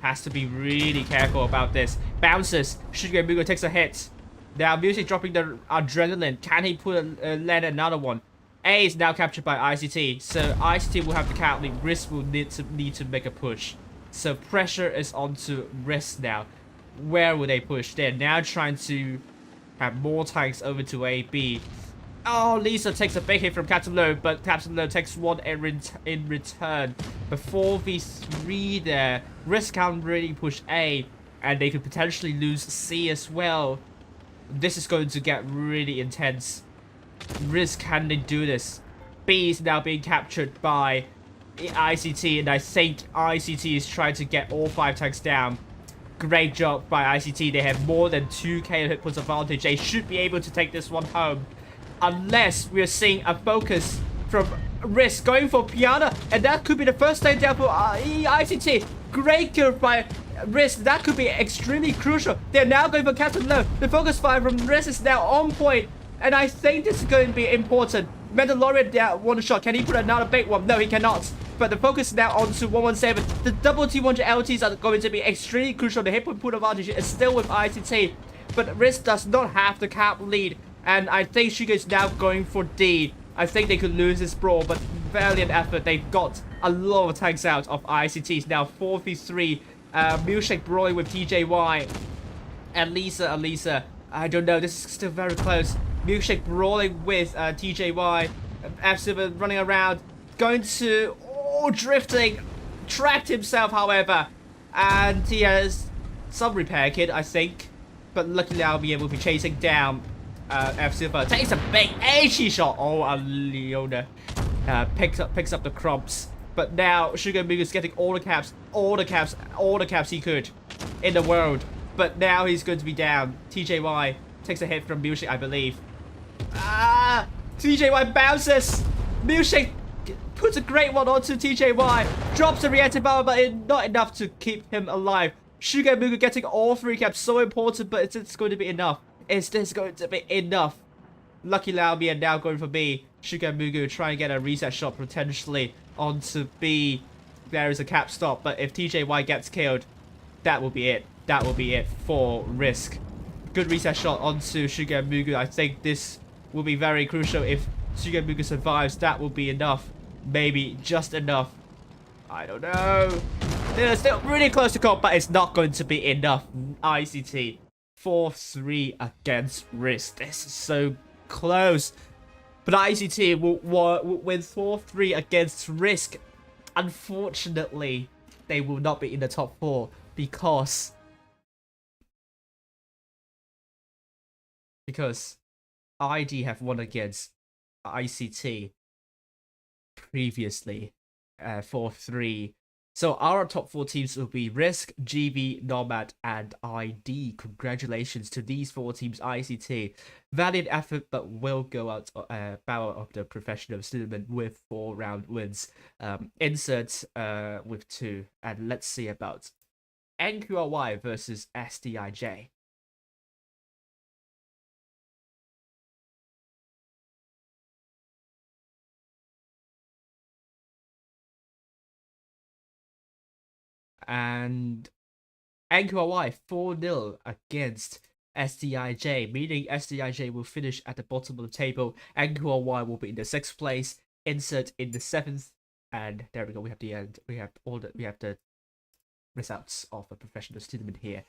has to be really careful about this. Bounces. Sugar Mugo takes a hit. Now Milkshake dropping the adrenaline. Can he land another one? A is now captured by ICT, so ICT will have the cap lead. RISQ will need to make a push. So pressure is onto RISQ now. Where will they push? They're now trying to have more tanks over to A, B. Oh, Lisa takes a big hit from Captain Low, but Captain Low takes 1 in return. Before V3 there, RISQ can't really push A, and they could potentially lose C as well. This is going to get really intense. RISQ, can they do this? B is now being captured by ICT, and I think ICT is trying to get all 5 tanks down. Great job by ICT. They have more than 2k hit points advantage. They should be able to take this one home. Unless we're seeing a focus from RISQ going for Piana. And that could be the first time down for ICT. Great kill by RISQ. That could be extremely crucial. They're now going for Captain Low. The focus fire from RISQ is now on point. And I think this is going to be important. Mandalorian down 1 shot. Can he put another big one? No, he cannot. But the focus is now on to 117. The double T100 LTs are going to be extremely crucial. The hit point pool advantage is still with ICT. But RISQ does not have the cap lead. And I think Suga is now going for D. I think they could lose this brawl, but valiant effort. They've got a lot of tanks out of ICT. It's now 4v3. Milkshake brawling with TJY. And Lisa. I don't know. This is still very close. Milkshake brawling with TJY. F7 running around. Going to... Oh, drifting. Trapped himself, however. And he has some repair kit, I think. But luckily I'll be able to be chasing down F-Silver. Takes a big HE shot. Oh, Leona picks up the crumbs. But now Sugar Moog is getting all the caps he could in the world. But now he's going to be down. TJY takes a hit from Milkshake, I believe. TJY bounces. Milkshake puts a great one onto TJY. Drops the reactive armor, but not enough to keep him alive. Sugar Mugu getting all 3 caps, so important, but is this going to be enough? Is this going to be enough? Lucky Laomi are now going for B. Sugar Mugu trying to get a reset shot potentially onto B. There is a cap stop, but if TJY gets killed, that will be it. That will be it for RISQ. Good reset shot onto Sugar Mugu. I think this will be very crucial. If Sugar Mugu survives, that will be enough. Maybe just enough. I don't know. They're still really close to call, but it's not going to be enough. ICT 4-3 against RISQ. This is so close. But ICT will win 4-3 against RISQ. Unfortunately, they will not be in the top 4 because ID have won against ICT previously 4-3. So our top 4 teams will be RISQ, GB, Nomad, and ID. Congratulations to these 4 teams. ICT, valiant effort, but will go out bow out of the professional tournament with 4 round wins. Insert with 2, and let's see about NQRY versus SDIJ. And NQRY 4-0 against STIJ, meaning STIJ will finish at the bottom of the table. NQRY will be in the 6th place, Insert in the 7th, and there we go. We have the end. We have the results of a professional tournament here.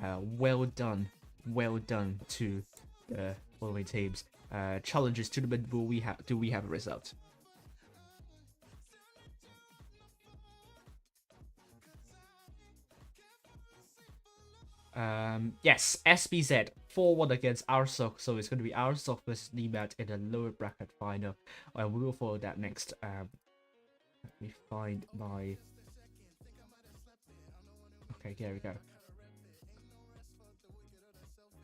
Well done to the following teams. Challenges tournament. Do we have a result? Yes, SBZ 4-1 against Arasock, so it's going to be Arasock versus Nemat in the lower bracket final, and we will follow that next. Let me find my. Okay, there we go.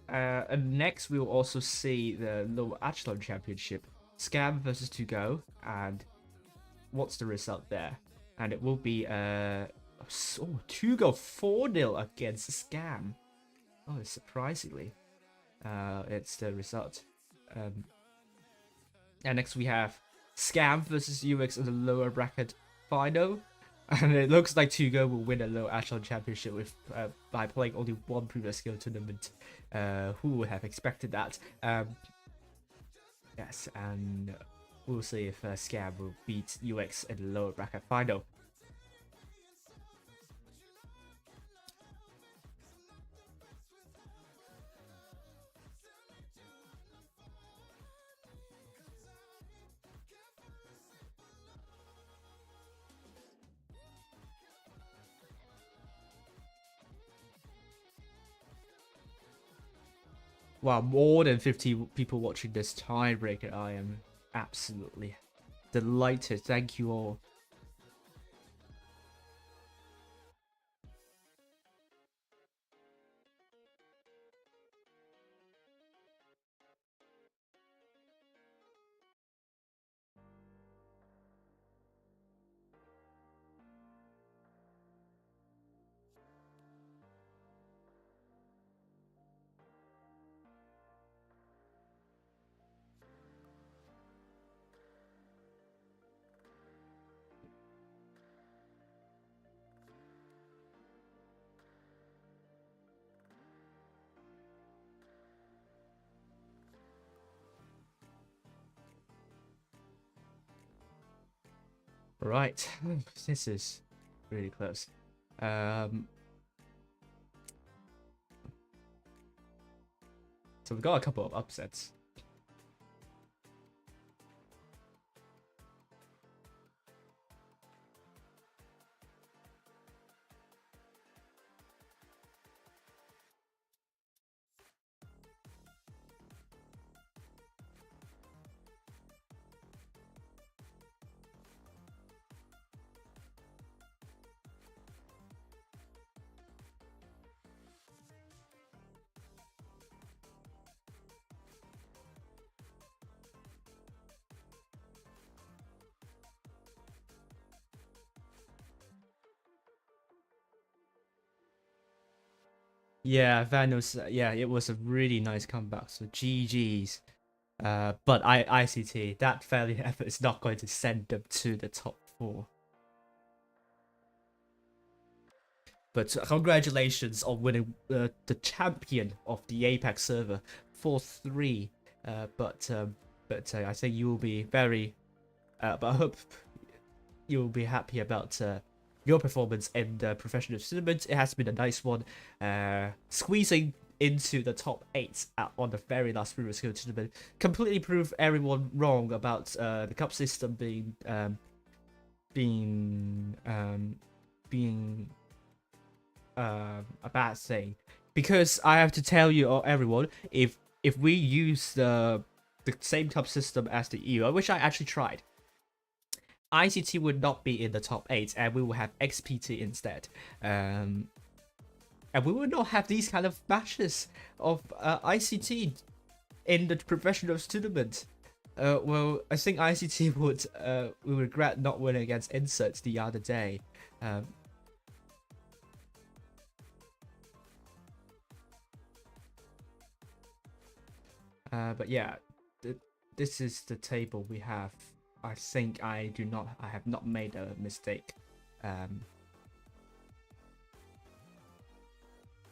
And next we'll also see the lower echelon championship, Scam versus 2Go, and what's the result there? And it will be 2Go 4-0 against Scam. Oh, surprisingly, it's the result. And next we have Scam versus UX in the lower bracket final, and it looks like 2Go will win a low echelon championship with by playing only one previous skill tournament. Who would have expected that? Yes, and we'll see if Scam will beat UX in the lower bracket final. Wow, more than 50 people watching this tiebreaker. I am absolutely delighted. Thank you all. Right, this is really close. So we've got a couple of upsets. Yeah, Vanos. Yeah, it was a really nice comeback. So GG's. But ICT, that failure effort is not going to send them to the top 4. But congratulations on winning the champion of the APAC server 4-3. But I think you will be very. But I hope you will be happy about your performance in the professional tournament. It has been a nice one. Squeezing into the top 8 on the very last previous skill tournament completely proved everyone wrong about the cup system being a bad thing, because I have to tell you everyone, if we use the same cup system as the EU, which I actually tried, ICT would not be in the top 8 and we will have XPT instead. And we will not have these kind of matches of ICT in the professionals tournament. Well, I think ICT would regret not winning against Insert the other day. But yeah, this is the table we have. I think I have not made a mistake.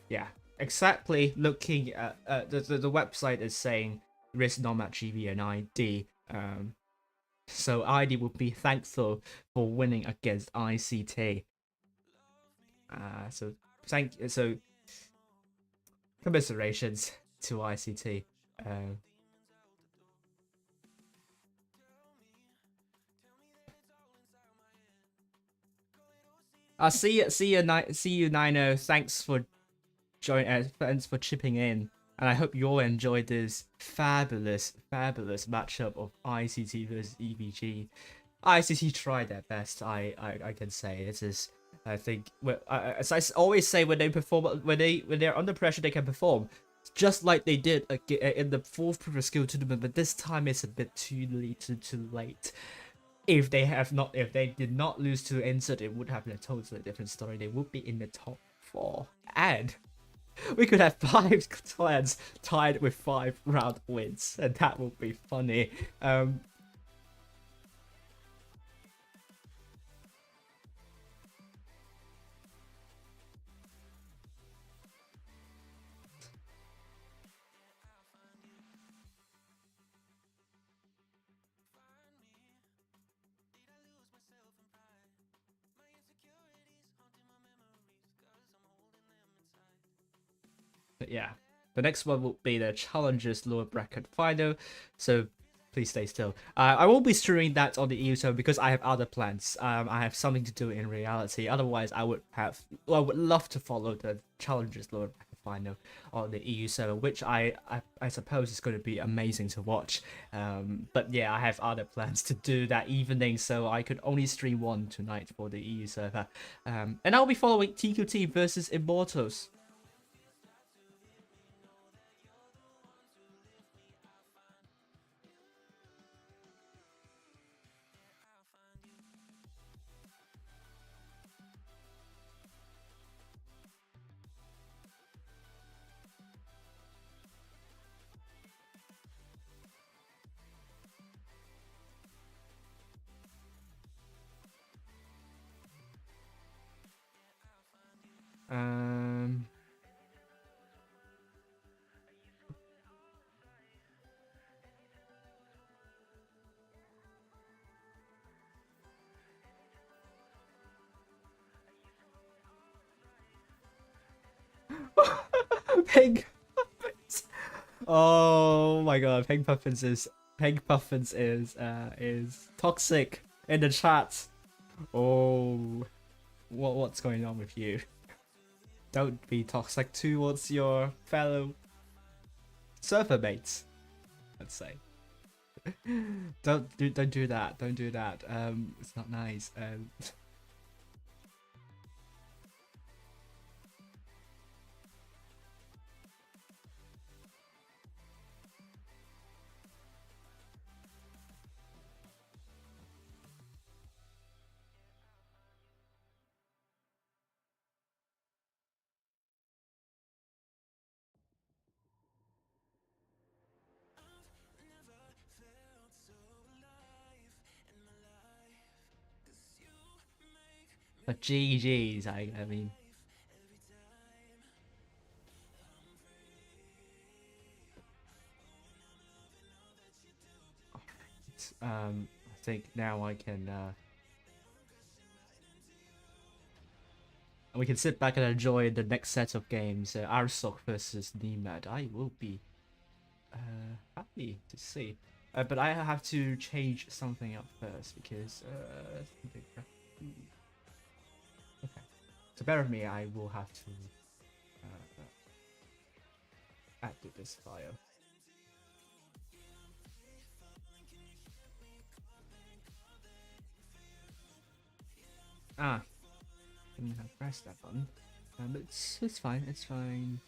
Yeah, exactly. Looking at the website is saying RISQ, Nemat, GV, and ID. So ID would be thankful for winning against ICT. So commiserations to ICT. See you, Nino. Thanks for thanks for chipping in, and I hope you all enjoyed this fabulous matchup of ICT versus EVG. ICT tried their best. I can say this is. I think as I always say, when they perform, when they're under pressure, they can perform, just like they did in the fourth Proof of Skill tournament. But this time it's a bit too late. If they did not lose to Insert, it would have been a totally different story. They would be in the top 4, and we could have 5 clans tied with 5 round wins, and that would be funny. But yeah, the next one will be the Challengers lower bracket final, so please stay still. I won't be streaming that on the EU server because I have other plans. I have something to do in reality. Otherwise, I would love to follow the Challengers lower bracket final on the EU server, which I suppose is going to be amazing to watch. But yeah, I have other plans to do that evening, so I could only stream one tonight for the EU server. And I'll be following TQT versus Immortals. Pink Puffins. Oh my god, Pink Puffins is toxic in the chat. Oh, what's going on with you? Don't be toxic towards your fellow server mates. Let's say. Don't do that. Don't do that. It's not nice. But GG's, I mean. I think now I can we can sit back and enjoy the next set of games. Arasock versus Nemat. I will be happy to see. But I have to change something up first because okay. So bear with me, I will have to add to this file. Didn't have pressed that button. But it's fine, it's fine.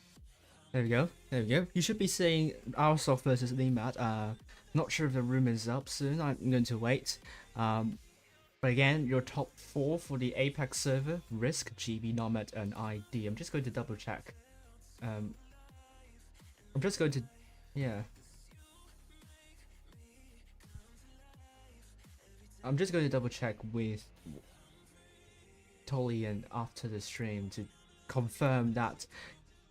There we go, there we go. You should be seeing Arasock versus Nemat. Not sure if the room is up soon. I'm going to wait. But again, your top 4 for the APAC server: RISQ, GB, Nemat, and ID. I'm just going to double check. I'm just going to, yeah. I'm just going to double check with Tolly and after the stream to confirm that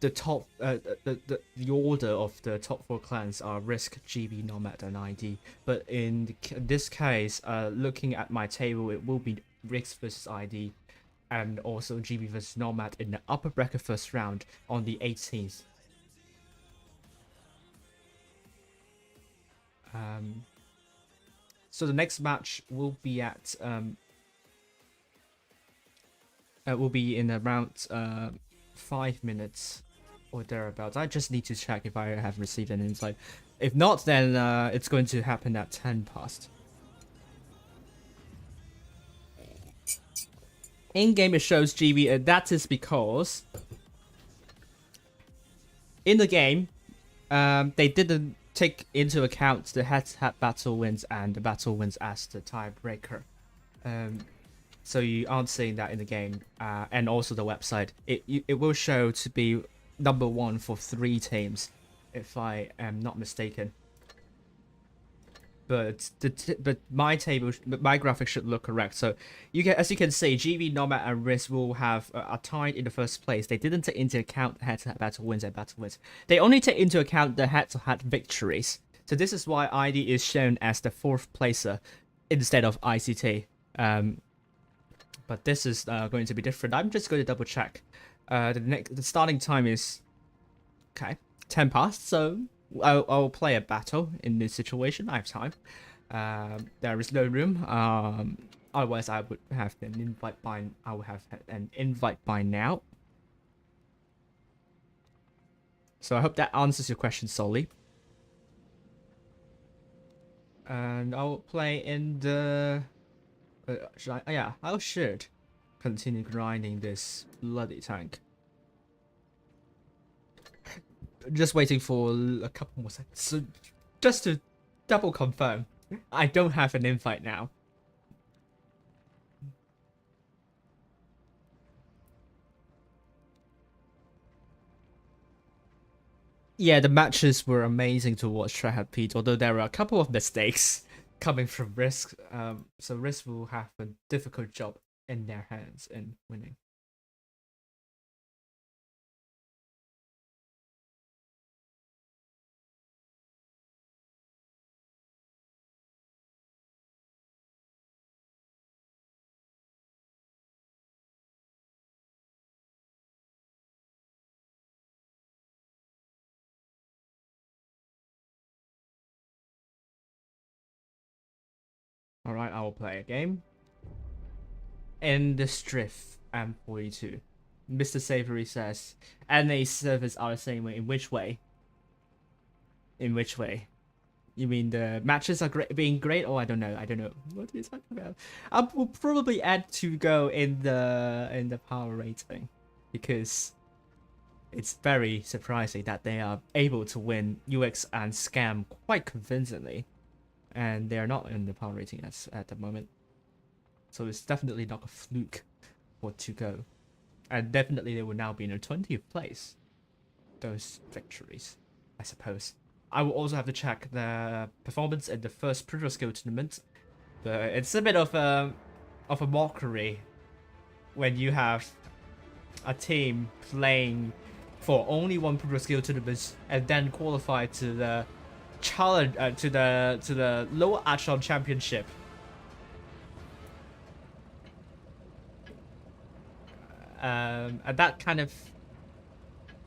the top the order of the top 4 clans are RISQ, GB, Nemat, and ID. But in this case, looking at my table, it will be RISQ versus ID, and also GB versus Nemat in the upper bracket first round on the 18th. So the next match will be at will be in around 5 minutes or thereabouts. I just need to check if I have received an invite. If not, then it's going to happen at 10 past. In game it shows GB, and that is because in the game they didn't take into account the head-to-head battle wins and the battle wins as the tiebreaker. So you aren't seeing that in the game, and also the website. It will show to be number 1 for 3 teams, if I am not mistaken. But my table, my graphic should look correct. So as you can see, GB, Nemat, and RISQ will have are tied in the first place. They didn't take into account head-to-head battle wins and battle wins. They only take into account the head-to-head victories. So this is why ID is shown as the 4th placer instead of ICT. But this is going to be different. I'm just going to double check. The starting time is 10 past. So I'll play a battle in this situation. I have time. There is no room. Otherwise, I would have an invite by. I would have had an invite by now. So I hope that answers your question solely. And I'll play in the. I should continue grinding this bloody tank. Just waiting for a couple more seconds. So just to double confirm, I don't have an invite now. Yeah, the matches were amazing to watch, Tryhard Pete, although there were a couple of mistakes coming from RISQ. So RISQ will have a difficult job in their hands in winning. Alright, I will play a game. In the Striff M42. Mr. Savory says, NA servers are the same way. In which way? In which way? You mean the matches are being great? Oh, I don't know. What are you talking about? I will probably add to go in the power rating, because it's very surprising that they are able to win UX and Scam quite convincingly. And they are not in the power rating at the moment. So it's definitely not a fluke for to go. And definitely they will now be in a 20th place. Those victories, I suppose. I will also have to check the performance in the first Privilege Skill tournament. But it's a bit of a mockery when you have a team playing for only one Privilege Skill tournament and then qualify to the challenge to the lower echelon championship. And that kind of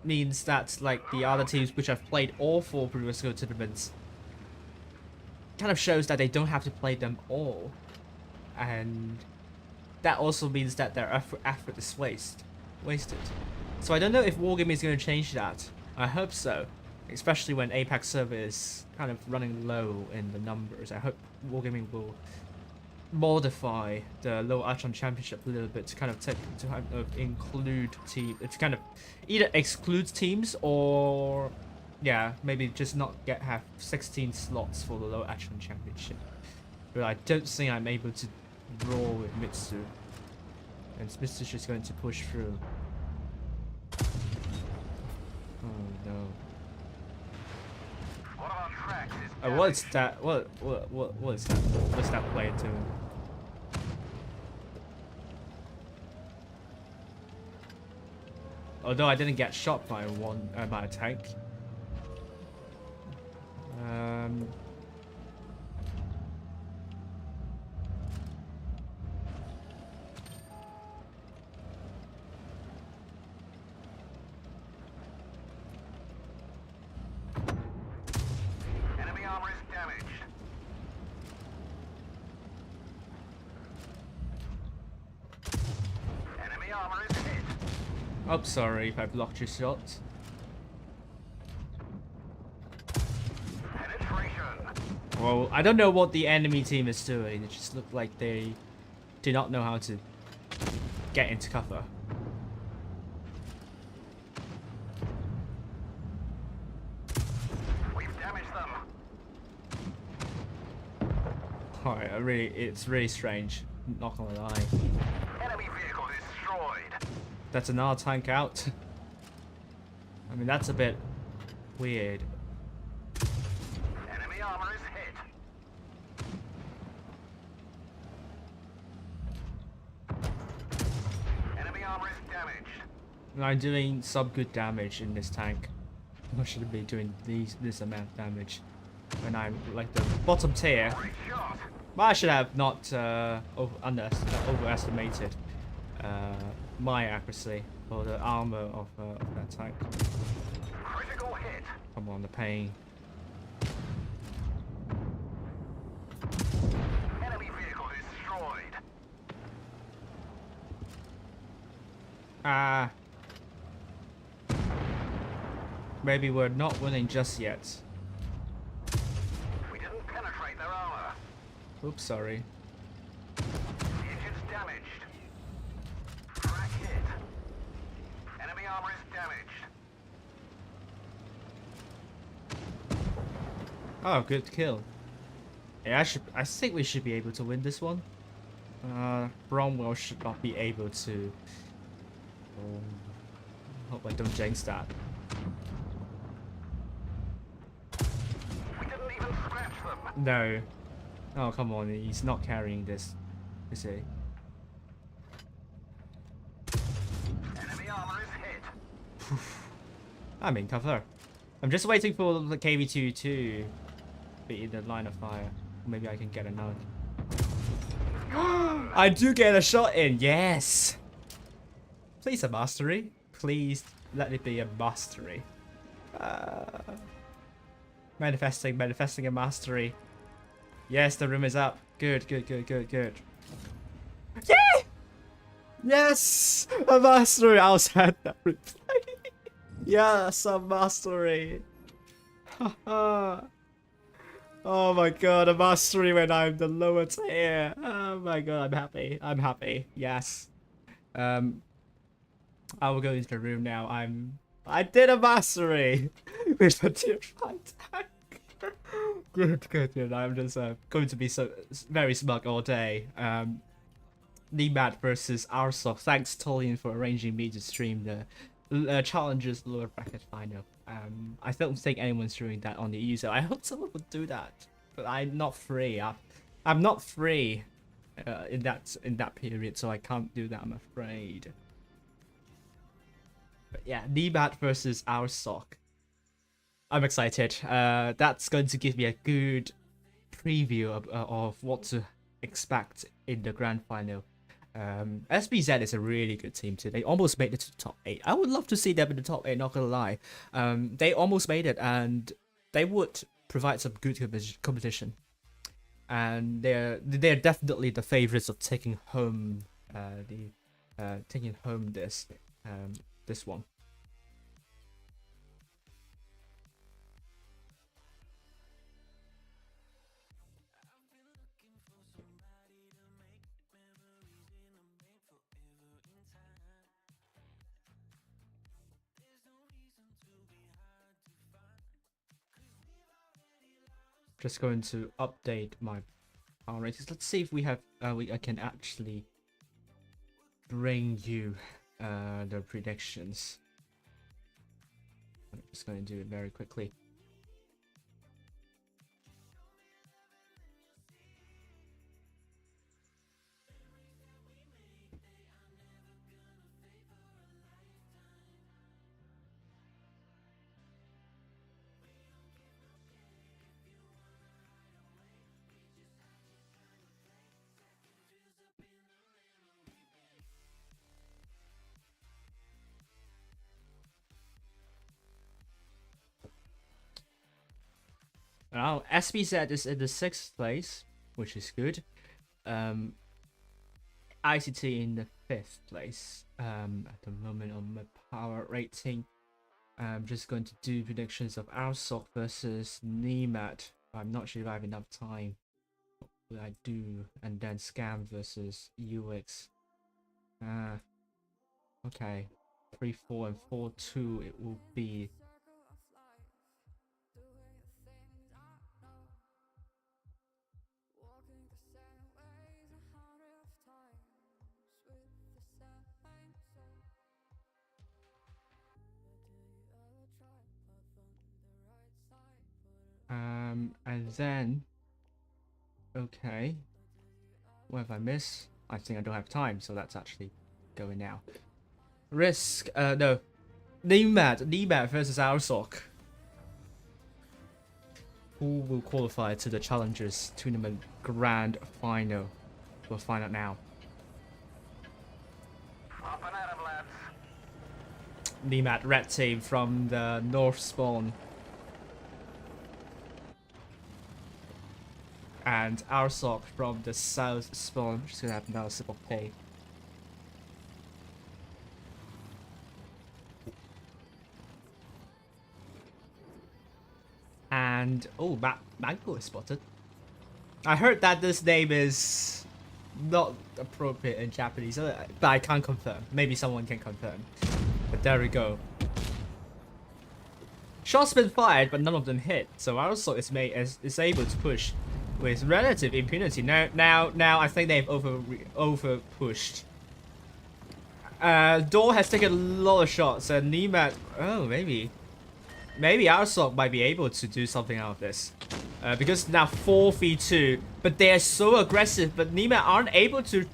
means that like the other teams which have played all 4 previous Skill tournaments kind of shows that they don't have to play them all, and that also means that their effort is wasted. So I don't know if Wargaming is going to change that. I hope so. Especially when APAC server is kind of running low in the numbers. I hope Wargaming will modify the lower echelon championship a little bit to kind of include team. It's kind of either excludes teams or maybe just not have 16 slots for the lower echelon championship. But I don't think I'm able to draw with Mitsu, and Mitsu is going to push through. Oh no. What's that? What is that? What's that player doing? Although I didn't get shot by by a tank. Enemy armor is damaged. Enemy armor is hit. Oh, sorry if I blocked your shot. Penetration. Well, I don't know what the enemy team is doing. It just looked like they do not know how to get into cover. We've damaged them. Alright, it's really strange. Not gonna lie. Enemy vehicle destroyed. That's another tank out. I mean, that's a bit weird. Enemy armor is hit. Enemy armor is damaged. And I'm doing some good damage in this tank. I shouldn't be doing this amount of damage when I'm like the bottom tier. Great shot. But I should have not overestimated my accuracy or the armor of that tank. Critical hit. Come on, the pain. Enemy vehicle destroyed. Ah. Maybe we're not winning just yet. We didn't penetrate their armor. Oops, sorry. The engine's damaged. Crack hit. Enemy armor is damaged. Oh, good kill. Yeah, I think we should be able to win this one. Bromwell should not be able to. Hope I don't jinx that. We didn't even scratch them. No. Oh, come on, he's not carrying this, is he? Enemy armor is hit. I'm in cover. I'm just waiting for the KV-2 to be in the line of fire. Maybe I can get another. I do get a shot in, yes! Please a mastery. Please let it be a mastery. Manifesting a mastery. Yes, the room is up. Good. Yeah! Yes! A mastery outside that replay. Yes, a mastery. Oh my god, a mastery when I'm the lower tier. Oh my god, I'm happy. Yes. I will go into the room now. I did a mastery with a tier 5 tank. Good. I'm just going to be very smug all day. Nemat versus Arasock. Thanks, Tolian, for arranging me to stream the Challengers lower bracket final. I don't think anyone's doing that on the user. I hope someone would do that, but I'm not free. I'm not free in that period, so I can't do that. I'm afraid. But yeah, Nemat versus Arasock. I'm excited. That's going to give me a good preview of what to expect in the grand final. SBZ is a really good team too. They almost made it to the top 8. I would love to see them in the top 8, not gonna lie. They almost made it, and they would provide some good competition. And they're definitely the favorites of taking home this one. Just going to update my power ratings. Let's see if we have I can actually bring you the predictions. I'm just going to do it very quickly. Now SBZ is in the 6th place, which is good. ICT in the 5th place. At the moment on my power rating, I'm just going to do predictions of Arasock versus Nemat. I'm not sure if I have enough time. Hopefully I do. And then Scam versus UX. Okay. 3-4 and 4-2 it will be. And then, okay, what have I missed? I think I don't have time, so that's actually going now. RISQ, no, Nemat versus Arasock. Who will qualify to the Challengers Tournament Grand Final? We'll find out now. Up and at 'em, lads. Nemat red team from the north spawn. And Arasock from the south spawn. I'm just gonna have another sip of tea. And oh, Mango is spotted. I heard that this name is not appropriate in Japanese, but I can't confirm. Maybe someone can confirm. But there we go. Shots been fired, but none of them hit. So Arasock is able to push with relative impunity. Now, I think they've over pushed. Door has taken a lot of shots, and Nemat. Oh, maybe Arasock might be able to do something out of this, because now 4v2. But they are so aggressive, but Nemat aren't able to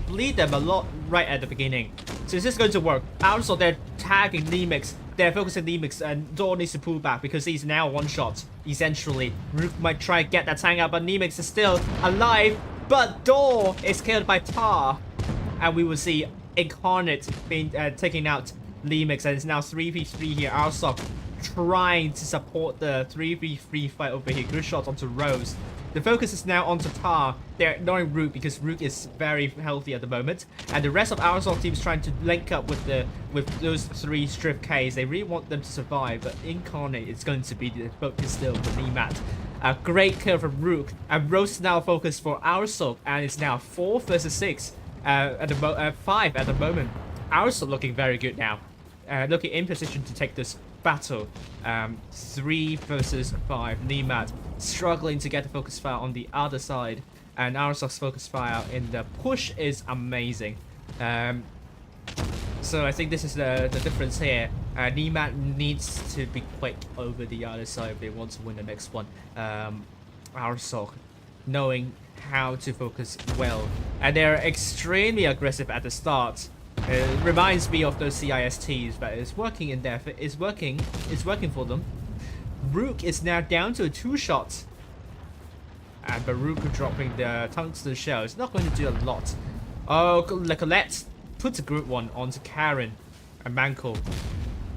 bleed them a lot right at the beginning. So is this going to work? Arasock, they're tagging Nemat. They're focusing Nemat, and Door needs to pull back because he's now one shot. Essentially, Rook might try to get that tank out, but Nemat is still alive. But Door is killed by Tar, and we will see Incarnate being taking out Nemat, and it's now 3v3 here. Arasock trying to support the 3v3 fight over here. Good shot onto Rose. The focus is now onto Tar. They're ignoring Rook because Rook is very healthy at the moment, and the rest of Arasock team is trying to link up with those 3 strip Ks. They really want them to survive, but Incarnate is going to be the focus still for Nemat. A great kill from Rook, and Rose is now focused for Arasock, and it's now 4 versus 6 at the 5 at the moment. Arasock looking very good now, looking in position to take this battle. 3 versus 5. Nemat struggling to get the focus fire on the other side, and Arasock's focus fire in the push is amazing. So I think this is the difference here. Nemat needs to be quick over the other side if they want to win the next one. Arasock knowing how to focus well, and they're extremely aggressive at the start. It reminds me of those CISTs, but it's working in there. It's working for them. Rook is now down to 2 shots, and Baruch dropping the tungsten shell. It's not going to do a lot. Oh, Colette puts a good one onto Karen and Manko.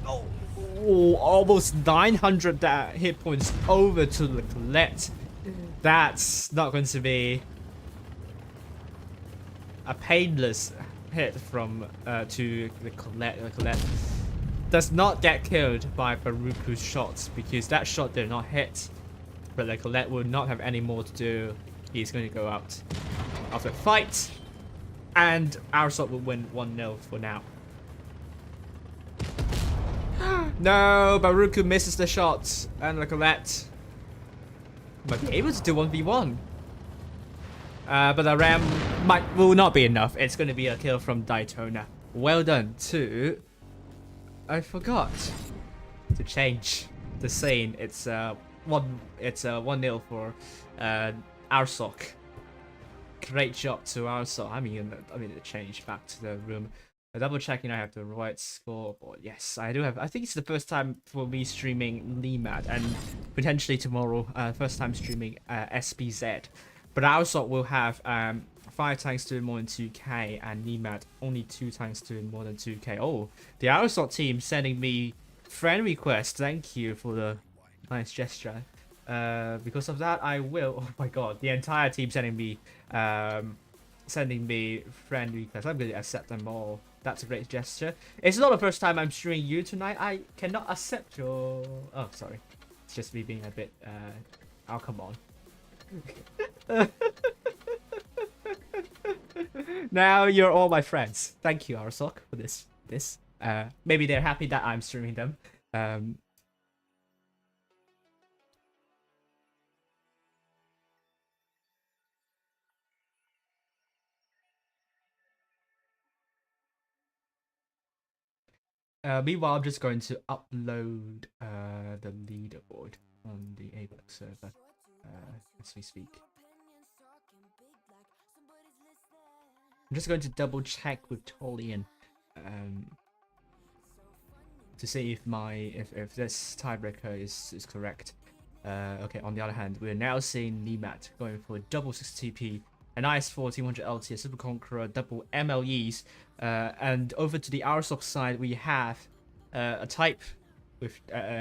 Oh, almost 900 hit points over to Colette. That's not going to be a painless hit from to the Colette. Colette does not get killed by Baruch's shots because that shot did not hit. But the Colette will not have any more to do. He's going to go out of the fight, and Arasock will win 1-0 for now. No, Baruch misses the shot, and the Colette might be able to do 1v1. But the ram will not be enough. It's going to be a kill from Daytona. Well done to... I forgot to change the scene. It's 1-0 for Arasock. Great job to Arasock. I mean to change back to the room. Double checking I have the right scoreboard. Yes, I do have. I think it's the first time for me streaming Nemat, and potentially tomorrow, first time streaming SBZ. But Arasock will have 5 times doing more than 2k, and Nemat only 2 times doing more than 2k. Oh, the Arasock team sending me friend request. Thank you for the nice gesture. Because of that, I will. Oh my god, the entire team sending me friend requests. I'm gonna accept them all. That's a great gesture. It's not the first time I'm streaming you tonight. I cannot accept your. Oh, sorry. It's just me being a bit. Oh, come on. Now you're all my friends. Thank you, Arasock, for this. Maybe they're happy that I'm streaming them. Meanwhile, I'm just going to upload the leaderboard on the APAC server as we speak. I'm just going to double check with Tolian to see if this tiebreaker is correct. Okay, on the other hand, we're now seeing Nemat going for a double 60p, an IS-4 T100 LT, a Super Conqueror, double MLEs, and over to the Arasock side we have a type with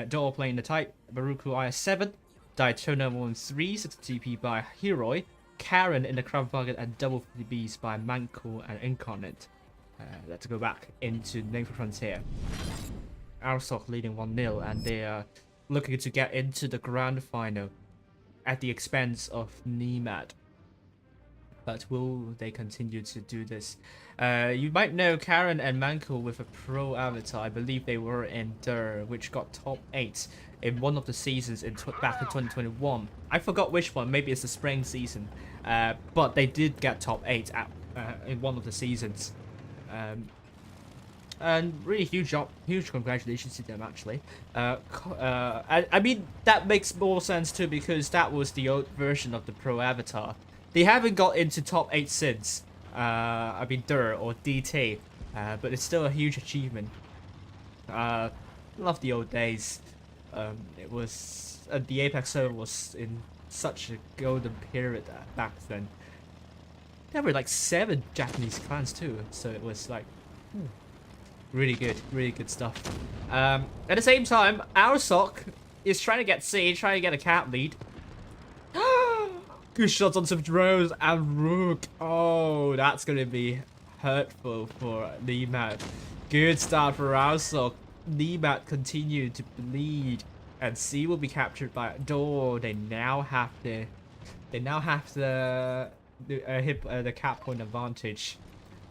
Dor playing the type, Baruku IS-7, Daytona 1-3, 60p by Heroi, Karen in the Crown Bucket, and double 50Bs by Manko and Incarnate. Let's go back into Naval Frontier. Arasock leading 1-0, and they are looking to get into the grand final at the expense of Nemat. But will they continue to do this? You might know Karen and Manko with a pro avatar. I believe they were in DER, which got top 8 in one of the seasons back in 2021. I forgot which one. Maybe it's the spring season. But they did get top 8 in one of the seasons. And really huge congratulations to them, actually. I mean, that makes more sense too, because that was the old version of the pro avatar. They haven't got into top 8 since, I mean, DER or DT, but it's still a huge achievement. Love the old days. It was, the APAC server was in such a golden period back then. There were like 7 Japanese clans too, so it was like, really good stuff. At the same time, Arasock is trying to get C, trying to get a cap lead. Good shots on some drones and Rook. Oh, that's going to be hurtful for Nemat. Good start for Arasock. Nemat continued to bleed, and C will be captured by Dor. They now have the cap point advantage.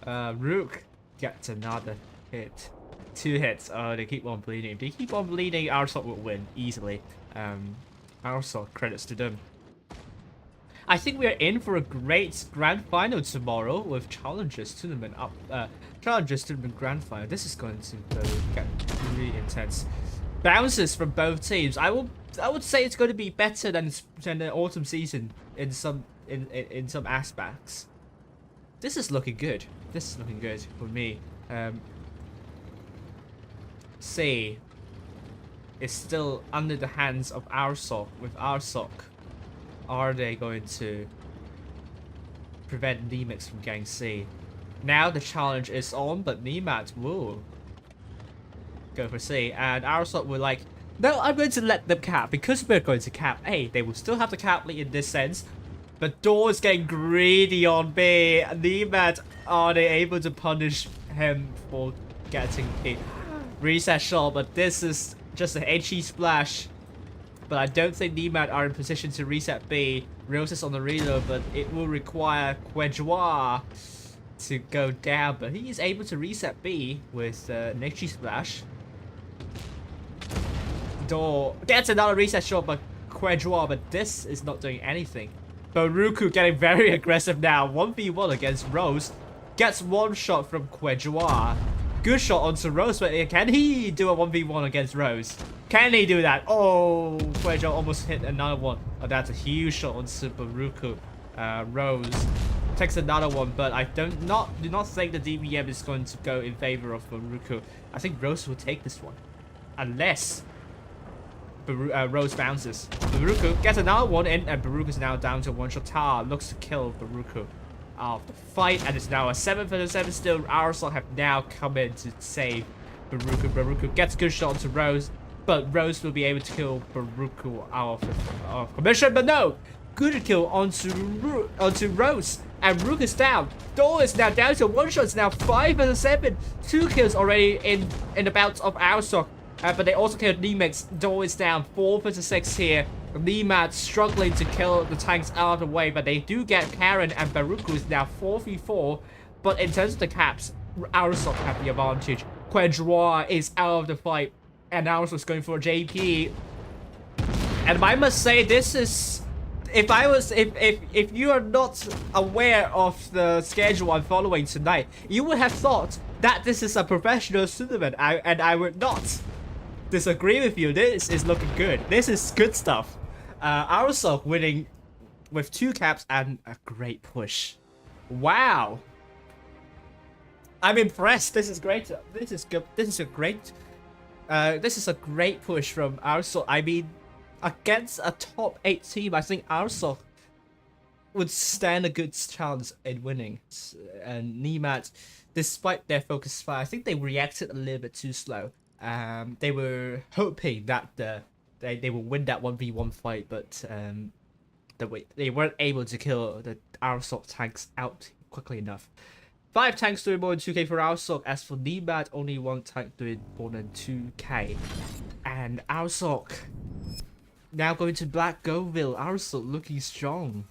Rook gets another hit. 2 hits. Oh, they keep on bleeding. If they keep on bleeding, Arasock will win easily. Arasock, credits to them. I think we are in for a great grand final tomorrow with Challengers Tournament Grand Final. This is going to get really intense. Bounces from both teams. I would say it's going to be better than the autumn season in some aspects. This is looking good. This is looking good for me. C is still under the hands of Arasock. With Arasock, are they going to prevent Nemat from getting C? Now the challenge is on, but Nemat will go for C, and Arasock will like, no, I'm going to let them cap, because we're going to cap A. They will still have the cap lead in this sense, but Dor is getting greedy on B. Nemat, are they able to punish him for getting a reset shot? But this is just an HE splash. But I don't think Nemat are in position to reset B. Rose is on the reload, but it will require Quejoa to go down. But he is able to reset B with an HE splash. Dor gets another reset shot by Quejoa, but this is not doing anything. Baruku getting very aggressive now. 1v1 against Rose. Gets one shot from Quejoa. Good shot onto Rose, but can he do a 1v1 against Rose? Can he do that? Oh, Quejoa almost hit another one. Oh, that's a huge shot onto Baruku. Rose takes another one, but I do not think the DBM is going to go in favor of Baruku. I think Rose will take this one, unless Rose bounces. Baruku gets another one in, and Baruku is now down to 1 shot. Ta looks to kill Baruku of the fight, and it's now a 7-7 still. Arasock have now come in to save Baruku. Baruku gets a good shot onto Rose. but Rose will be able to kill Baruku out of commission. But no, good kill onto Rose, and Rook is down. Door is now down to 1 shot. It's now 5 versus 7. 2 kills already in the bout of Arasock. But they also killed Nemat. Door is down 4 versus 6 here. Nemat struggling to kill the tanks out of the way, but they do get Karen, and Baruku is now 4v4. But in terms of the caps, Arasock have the advantage. Quadroir is out of the fight, and Arasock's going for JP. And I must say, this is, if you are not aware of the schedule I'm following tonight, you would have thought that this is a professional tournament, and I would not disagree with you. This is looking good. This is good stuff. Arasock winning with 2 caps and a great push. Wow. I'm impressed. This is great. This is good. This is a great push from Arasock. I mean, against a top 8 team, I think Arasock would stand a good chance in winning. And Nemat, despite their focus fire, I think they reacted a little bit too slow. They were hoping that they will win that 1v1 fight, but they weren't able to kill the Arasock tanks out quickly enough. 5 tanks doing more than 2k for Arasock. As for Nemat, only 1 tank doing more than 2k. And Arasock now going to Black Goville. Arasock looking strong.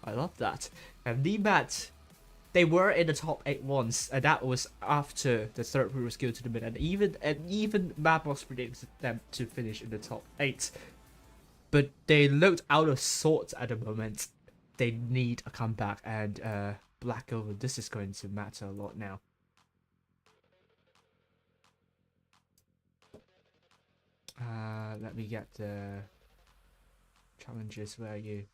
I love that. And Nemat, they were in the top 8 once, and that was after the 3rd RISQ tournament, and even Mapbox predicted them to finish in the top 8. But they looked out of sorts at the moment. They need a comeback, and Black Over, this is going to matter a lot now. Let me get the challenges. Where are you?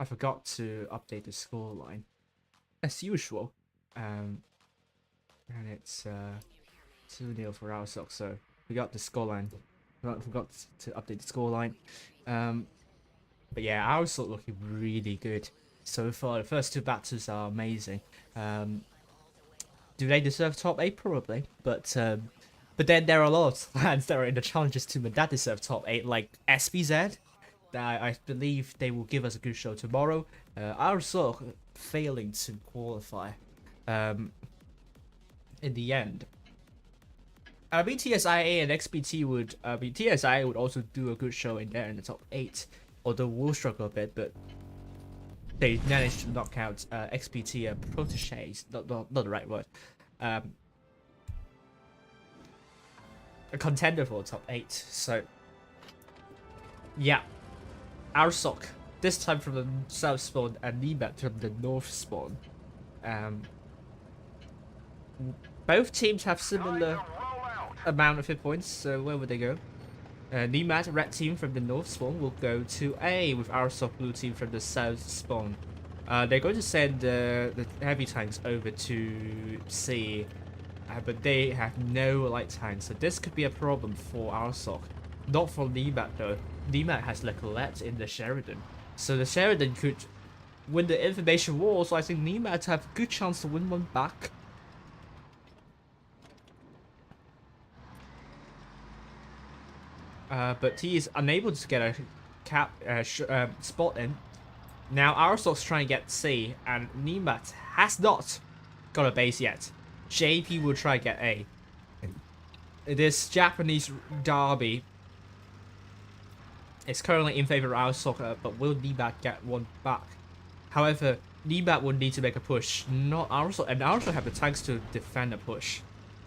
I forgot to update the scoreline as usual, and it's 2-0 for Arasock, so we got the scoreline. Forgot to update the scoreline. But yeah, Arasock looking really good so far. The first 2 battles are amazing. Do they deserve top 8? Probably, but then there are a lot of clans that are in the challenges tournament that deserve top 8, like SPZ. I believe they will give us a good show tomorrow. Arasock failing to qualify in the end. I mean, TSIA and XBT would, TSIA would also do a good show in there in the top 8, although we'll struggle a bit, but they managed to knock out XBT and Proteges, not the right word, a contender for top 8. So yeah, Arasock this time from the south spawn and Nemat from the north spawn. Both teams have similar amount of hit points, so where would they go? Nemat, red team from the north spawn, will go to A, with Arasock, blue team from the south spawn. They're going to send the heavy tanks over to C, but they have no light tanks, so this could be a problem for Arasock. Not for Nemat though. Nemat has Le Colette in the Sheridan, so the Sheridan could win the information war, so I think Nemat have a good chance to win one back. But he is unable to get a spot in. Now Arasock's trying to get C, and Nemat has not got a base yet. JP will try to get A. This Japanese derby is currently in favor of Arasock, but will Nemat get one back? However, Nemat will need to make a push, not Arasock, and Arasock have the tanks to defend a push.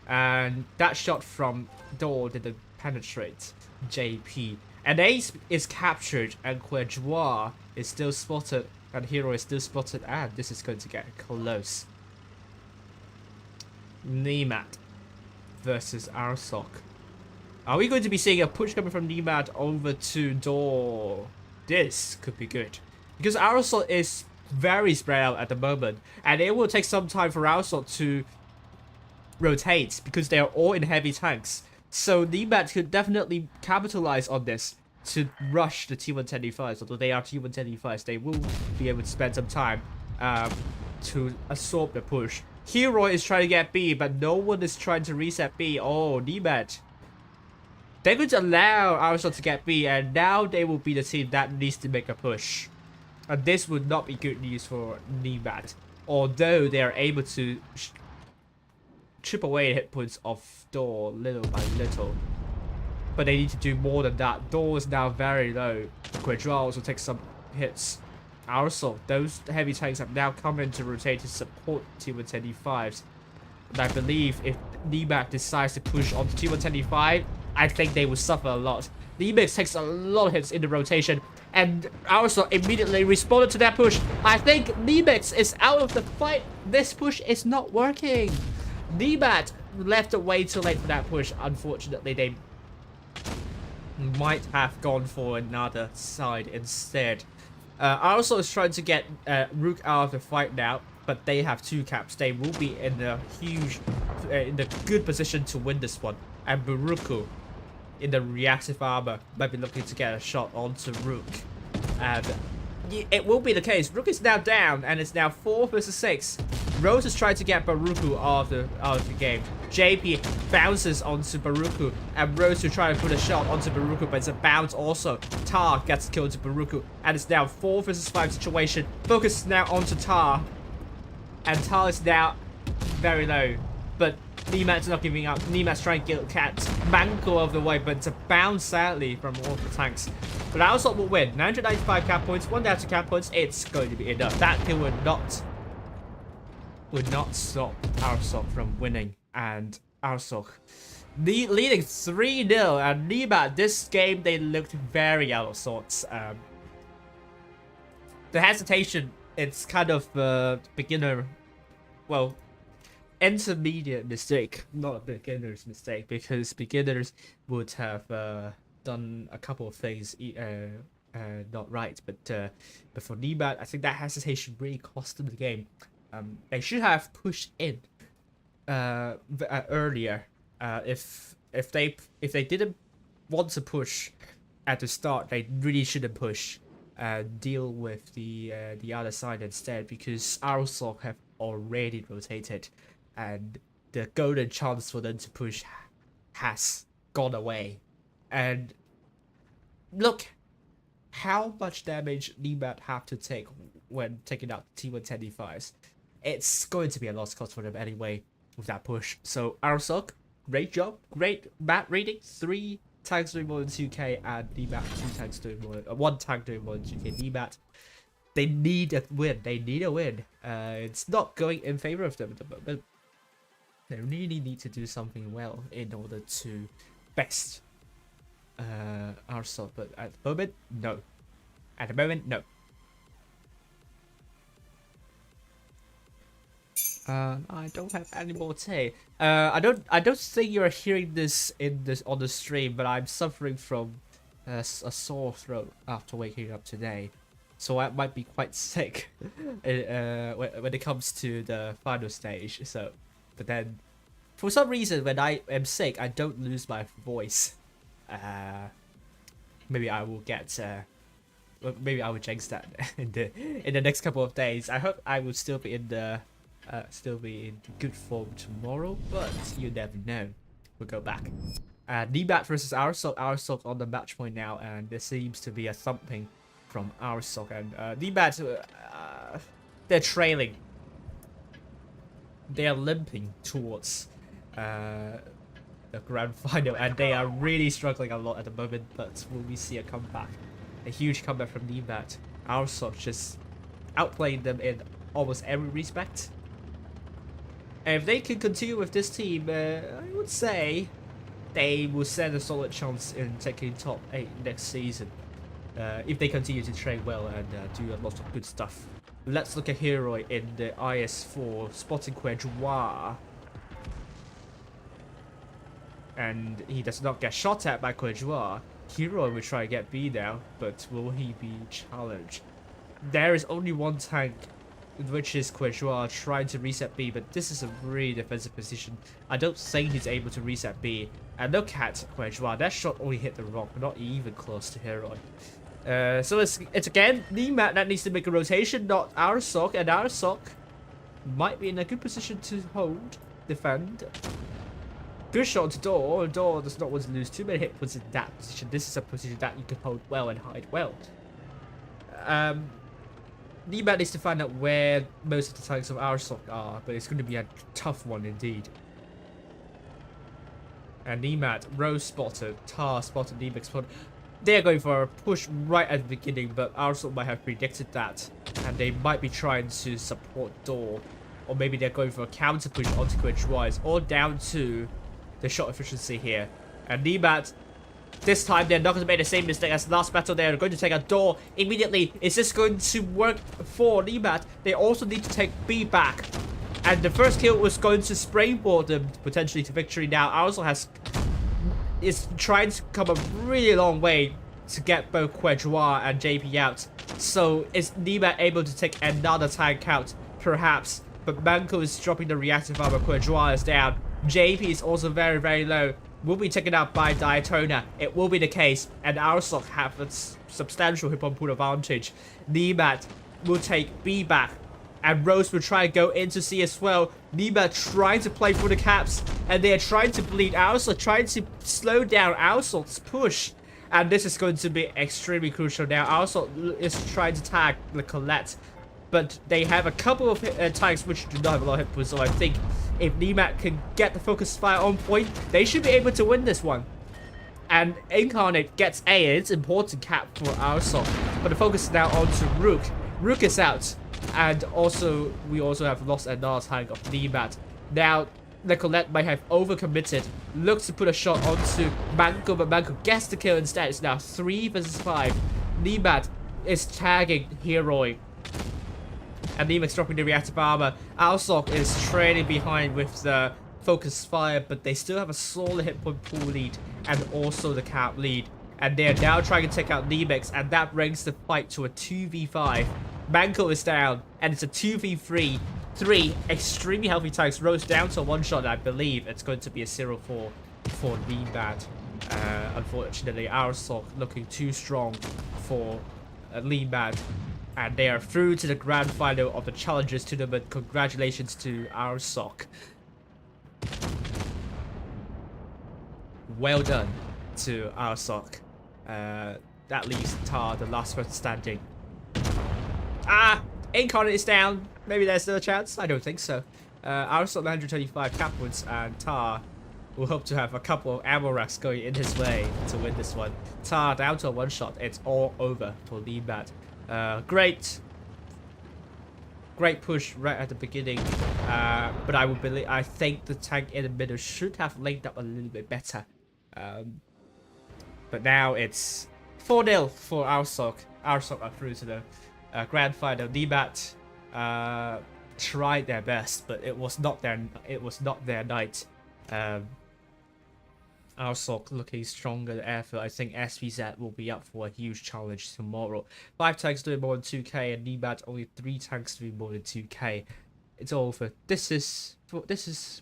And that shot from Door didn't penetrate JP. And Ace is captured, and Quadroir is still spotted, and Hero is still spotted, and this is going to get close. Nemat versus Arasock. Are we going to be seeing a push coming from Nemat over to Door? This could be good, because Arasock is very spread out at the moment, and it will take some time for Arasock to rotate, because they are all in heavy tanks. So Nemat could definitely capitalize on this to rush the T110E5s. Although they are T110E5s, they will be able to spend some time to absorb the push. Hero is trying to get B, but no one is trying to reset B. Oh, Nemat They could allow Arasock to get B, and now they will be the team that needs to make a push. And this would not be good news for Nemat, although they are able to chip away hit points of Door little by little. But they need to do more than that. Door is now very low. Quadra also takes some hits. Arasock, those heavy tanks have now come in to rotate to support T125s. And I believe if Nemat decides to push onto T125, I think they will suffer a lot. Nemat takes a lot of hits in the rotation, and Arasock immediately responded to that push. I think Nemat is out of the fight. This push is not working. Nemat left it way too late for that push. Unfortunately, they might have gone for another side instead. Arasock is trying to get Rook out of the fight now, but they have 2 caps. They will be in a good position to win this one. And Baruku, in the reactive armor, might be looking to get a shot onto Rook. And it will be the case. Rook is now down, and it's now 4 versus 6. Rose is trying to get Baruku out of the game. JP bounces onto Baruku, and Rose will try to put a shot onto Baruku, but it's a bounce also. Tar gets killed to Baruku, and it's now 4 versus 5 situation. Focus is now onto Tar, and Tar is now very low, but Nemat's not giving up. Nemat's trying to get Cat Mango of the way, but it's a bounce sadly from all the tanks. But Arasock will win. 995 cap points, 1,000 cap points. It's going to be enough. That kill would not stop Arasock from winning. And Arasock leading 3-0. And Nemat, this game, they looked very out of sorts. The hesitation, it's kind of beginner, well, intermediate mistake, not a beginner's mistake, because beginners would have done a couple of things not right, but for Nemat, I think that hesitation really cost them the game. They should have pushed in earlier. If they didn't want to push at the start, they really shouldn't push. Deal with the other side instead, because Arasock have already rotated, and the golden chance for them to push has gone away. And look how much damage Nemat have to take when taking out T125s. It's going to be a lost cause for them anyway with that push. So Arasock, great job, great map reading. 3 tanks doing more than 2k, and Nemat 2 tanks doing more than 1 tank doing more than 2k. Nemat, they need a win. They need a win. It's not going in favor of them at the moment. They really need to do something well in order to best Arasock, but at the moment, no. At the moment, no. I don't have any more to say. I don't think you're hearing this on the stream, but I'm suffering from a sore throat after waking up today, so I might be quite sick when it comes to the final stage. So, but then, for some reason, when I am sick, I don't lose my voice. Maybe I will get. Maybe I will jinx that in the next couple of days. I hope I will still be in good form tomorrow, but you never know. We'll go back. Nemat versus Arasock. Arasock on the match point now, and there seems to be a thumping from Arasock, and Nemat, they're trailing. They are limping towards the grand final, and they are really struggling a lot at the moment. But will we see a comeback? A huge comeback from Nemat. Arasock just outplaying them in almost every respect. And if they can continue with this team, I would say they will stand a solid chance in taking top 8 next season. If they continue to train well and do a lot of good stuff. Let's look at Hero in the IS4, spotting Quadroir. And he does not get shot at by Quadroir. Hero will try to get B now, but will he be challenged? There is only one tank, which is Quadroir, trying to reset B, but this is a really defensive position. I don't think he's able to reset B. And look at Quadroir, that shot only hit the rock, not even close to Hero. So it's again Nemat that needs to make a rotation, not Arasock, and Arasock might be in a good position to hold, defend. Good shot to Door. Door does not want to lose too many hit points in that position. This is a position that you can hold well and hide well. Nemat needs to find out where most of the tanks of Arasock are, but it's going to be a tough one indeed. And Nemat, Rose spotted, Tar spotted, Nemat spotted. They're going for a push right at the beginning, but Arasock might have predicted that, and they might be trying to support Door, or maybe they're going for a counter push onto Quidwise, all down to the shot efficiency here. And Nemat, this time they're not going to make the same mistake as last battle. They're going to take a Door immediately. Is this going to work for Nemat? They also need to take B back. And the first kill was going to springboard them potentially to victory. Now Arasock is trying to come a really long way to get both Quidwise and JP out. So is Nemat able to take another tank out? Perhaps. But Manko is dropping the reactive armor. Quidwise is down. JP is also very, very low. Will be taken out by Diatona. It will be the case. And Arasock have a substantial hit point pool advantage. Nemat will take B back. And Rose will try to go into C as well. Nemat trying to play for the caps. And they are trying to bleed Arasock, trying to slow down Arasock's push. And this is going to be extremely crucial now. Arasock is trying to tag the Colette. But they have a couple of tanks which do not have a lot of hit points. So I think if Nemat can get the focus fire on point, they should be able to win this one. And Incarnate gets A. It's important cap for Arasock. But the focus is now on to Rook. Rook is out. And also, we also have lost another tank of Nemat. Now, Nicolette might have overcommitted. Looks to put a shot onto Manko, but Manko gets the kill instead. It's now 3 versus 5. Nemat is tagging Heroic. And Nemat's dropping the reactive armor. Arasock is trailing behind with the focus fire, but they still have a solid hit point pool lead and also the cap lead. And they're now trying to take out Nemex, and that brings the fight to a 2v5. Manko is down, and it's a 2v3. 3 extremely healthy tanks. Rose down to a one-shot, I believe it's going to be a 0-4 for Nemat. Unfortunately, Arasock looking too strong for Nemat. And they are through to the grand final of the Challengers Tournament. Congratulations to Arasock. Well done to Arasock. That leaves Tar, the last person standing. Incarnate is down. Maybe there's still a chance. I don't think so. Arasock 125 cap points, and Tar will hope to have a couple of ammo racks going in his way to win this one. Tar down to a one-shot. It's all over for Nemat. Great push right at the beginning, but I think the tank in the middle should have linked up a little bit better. But now it's 4-0 for Arasock. Arasock are through to the grand final. Nemat tried their best, but it was not their night. Arasock looking stronger than ever. I think SPZ will be up for a huge challenge tomorrow. 5 tanks doing more than 2k, and Nemat only 3 tanks doing more than 2k. It's all over. This is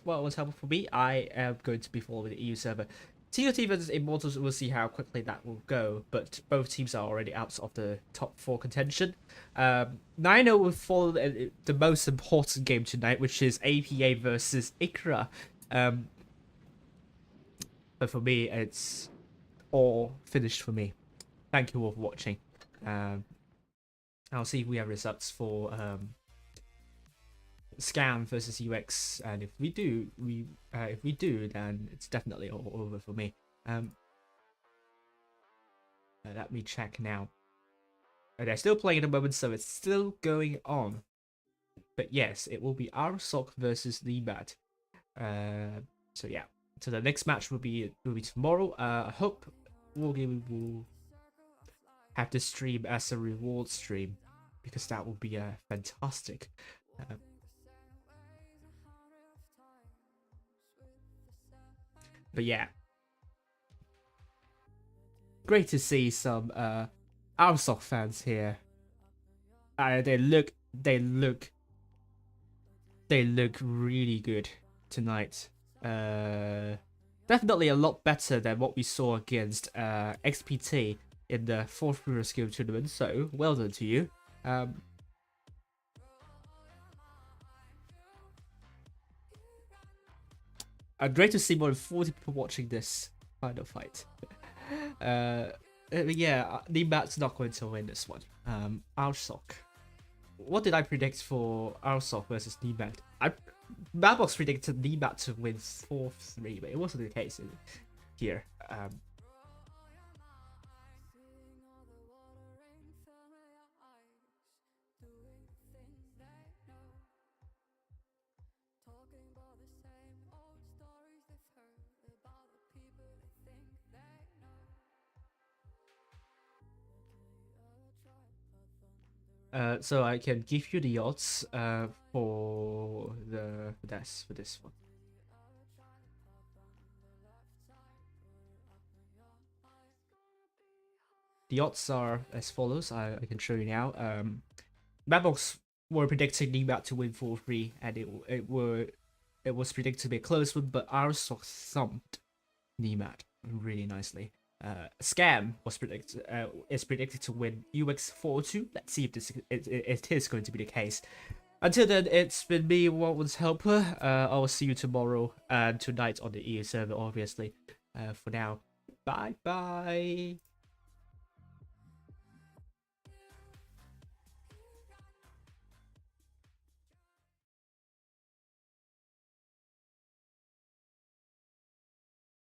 what was helpful for me. I am going to be following the EU server. TOT versus Immortals, we'll see how quickly that will go, but both teams are already out of the top 4 contention. 9-0 will follow the most important game tonight, which is APA versus Ikra. But for me, it's all finished for me. Thank you all for watching. I'll see if we have results for Scam versus UX, and if we do, then it's definitely all over for me. Let me check now. They're still playing at the moment, so it's still going on. But yes, it will be Arasock versus Nemat. So yeah. So the next match will be tomorrow. I hope we will have this stream as a reward stream, because that will be fantastic. But yeah, great to see some Arasock fans here. They look really good tonight. Definitely a lot better than what we saw against XPT in the 4th RISQ tournament. So well done to you. Great to see more than 40 people watching this final fight. Yeah, Nemat's not going to win this one. Arasock. What did I predict for Arasock versus Nemat? Madbox predicted Nemat to win 4-3, but it wasn't the case here. So I can give you the odds for this one. The odds are as follows. I can show you now. Madbox were predicting Nemat to win 4-3, and it was predicted to be a close one, but Arasock thumped Nemat really nicely. Scam was predicted to win UX 4-2. Let's see if it is going to be the case. Until then, it's been me, One's Helper. I will see you tomorrow and tonight on the EU server, obviously. For now, bye bye.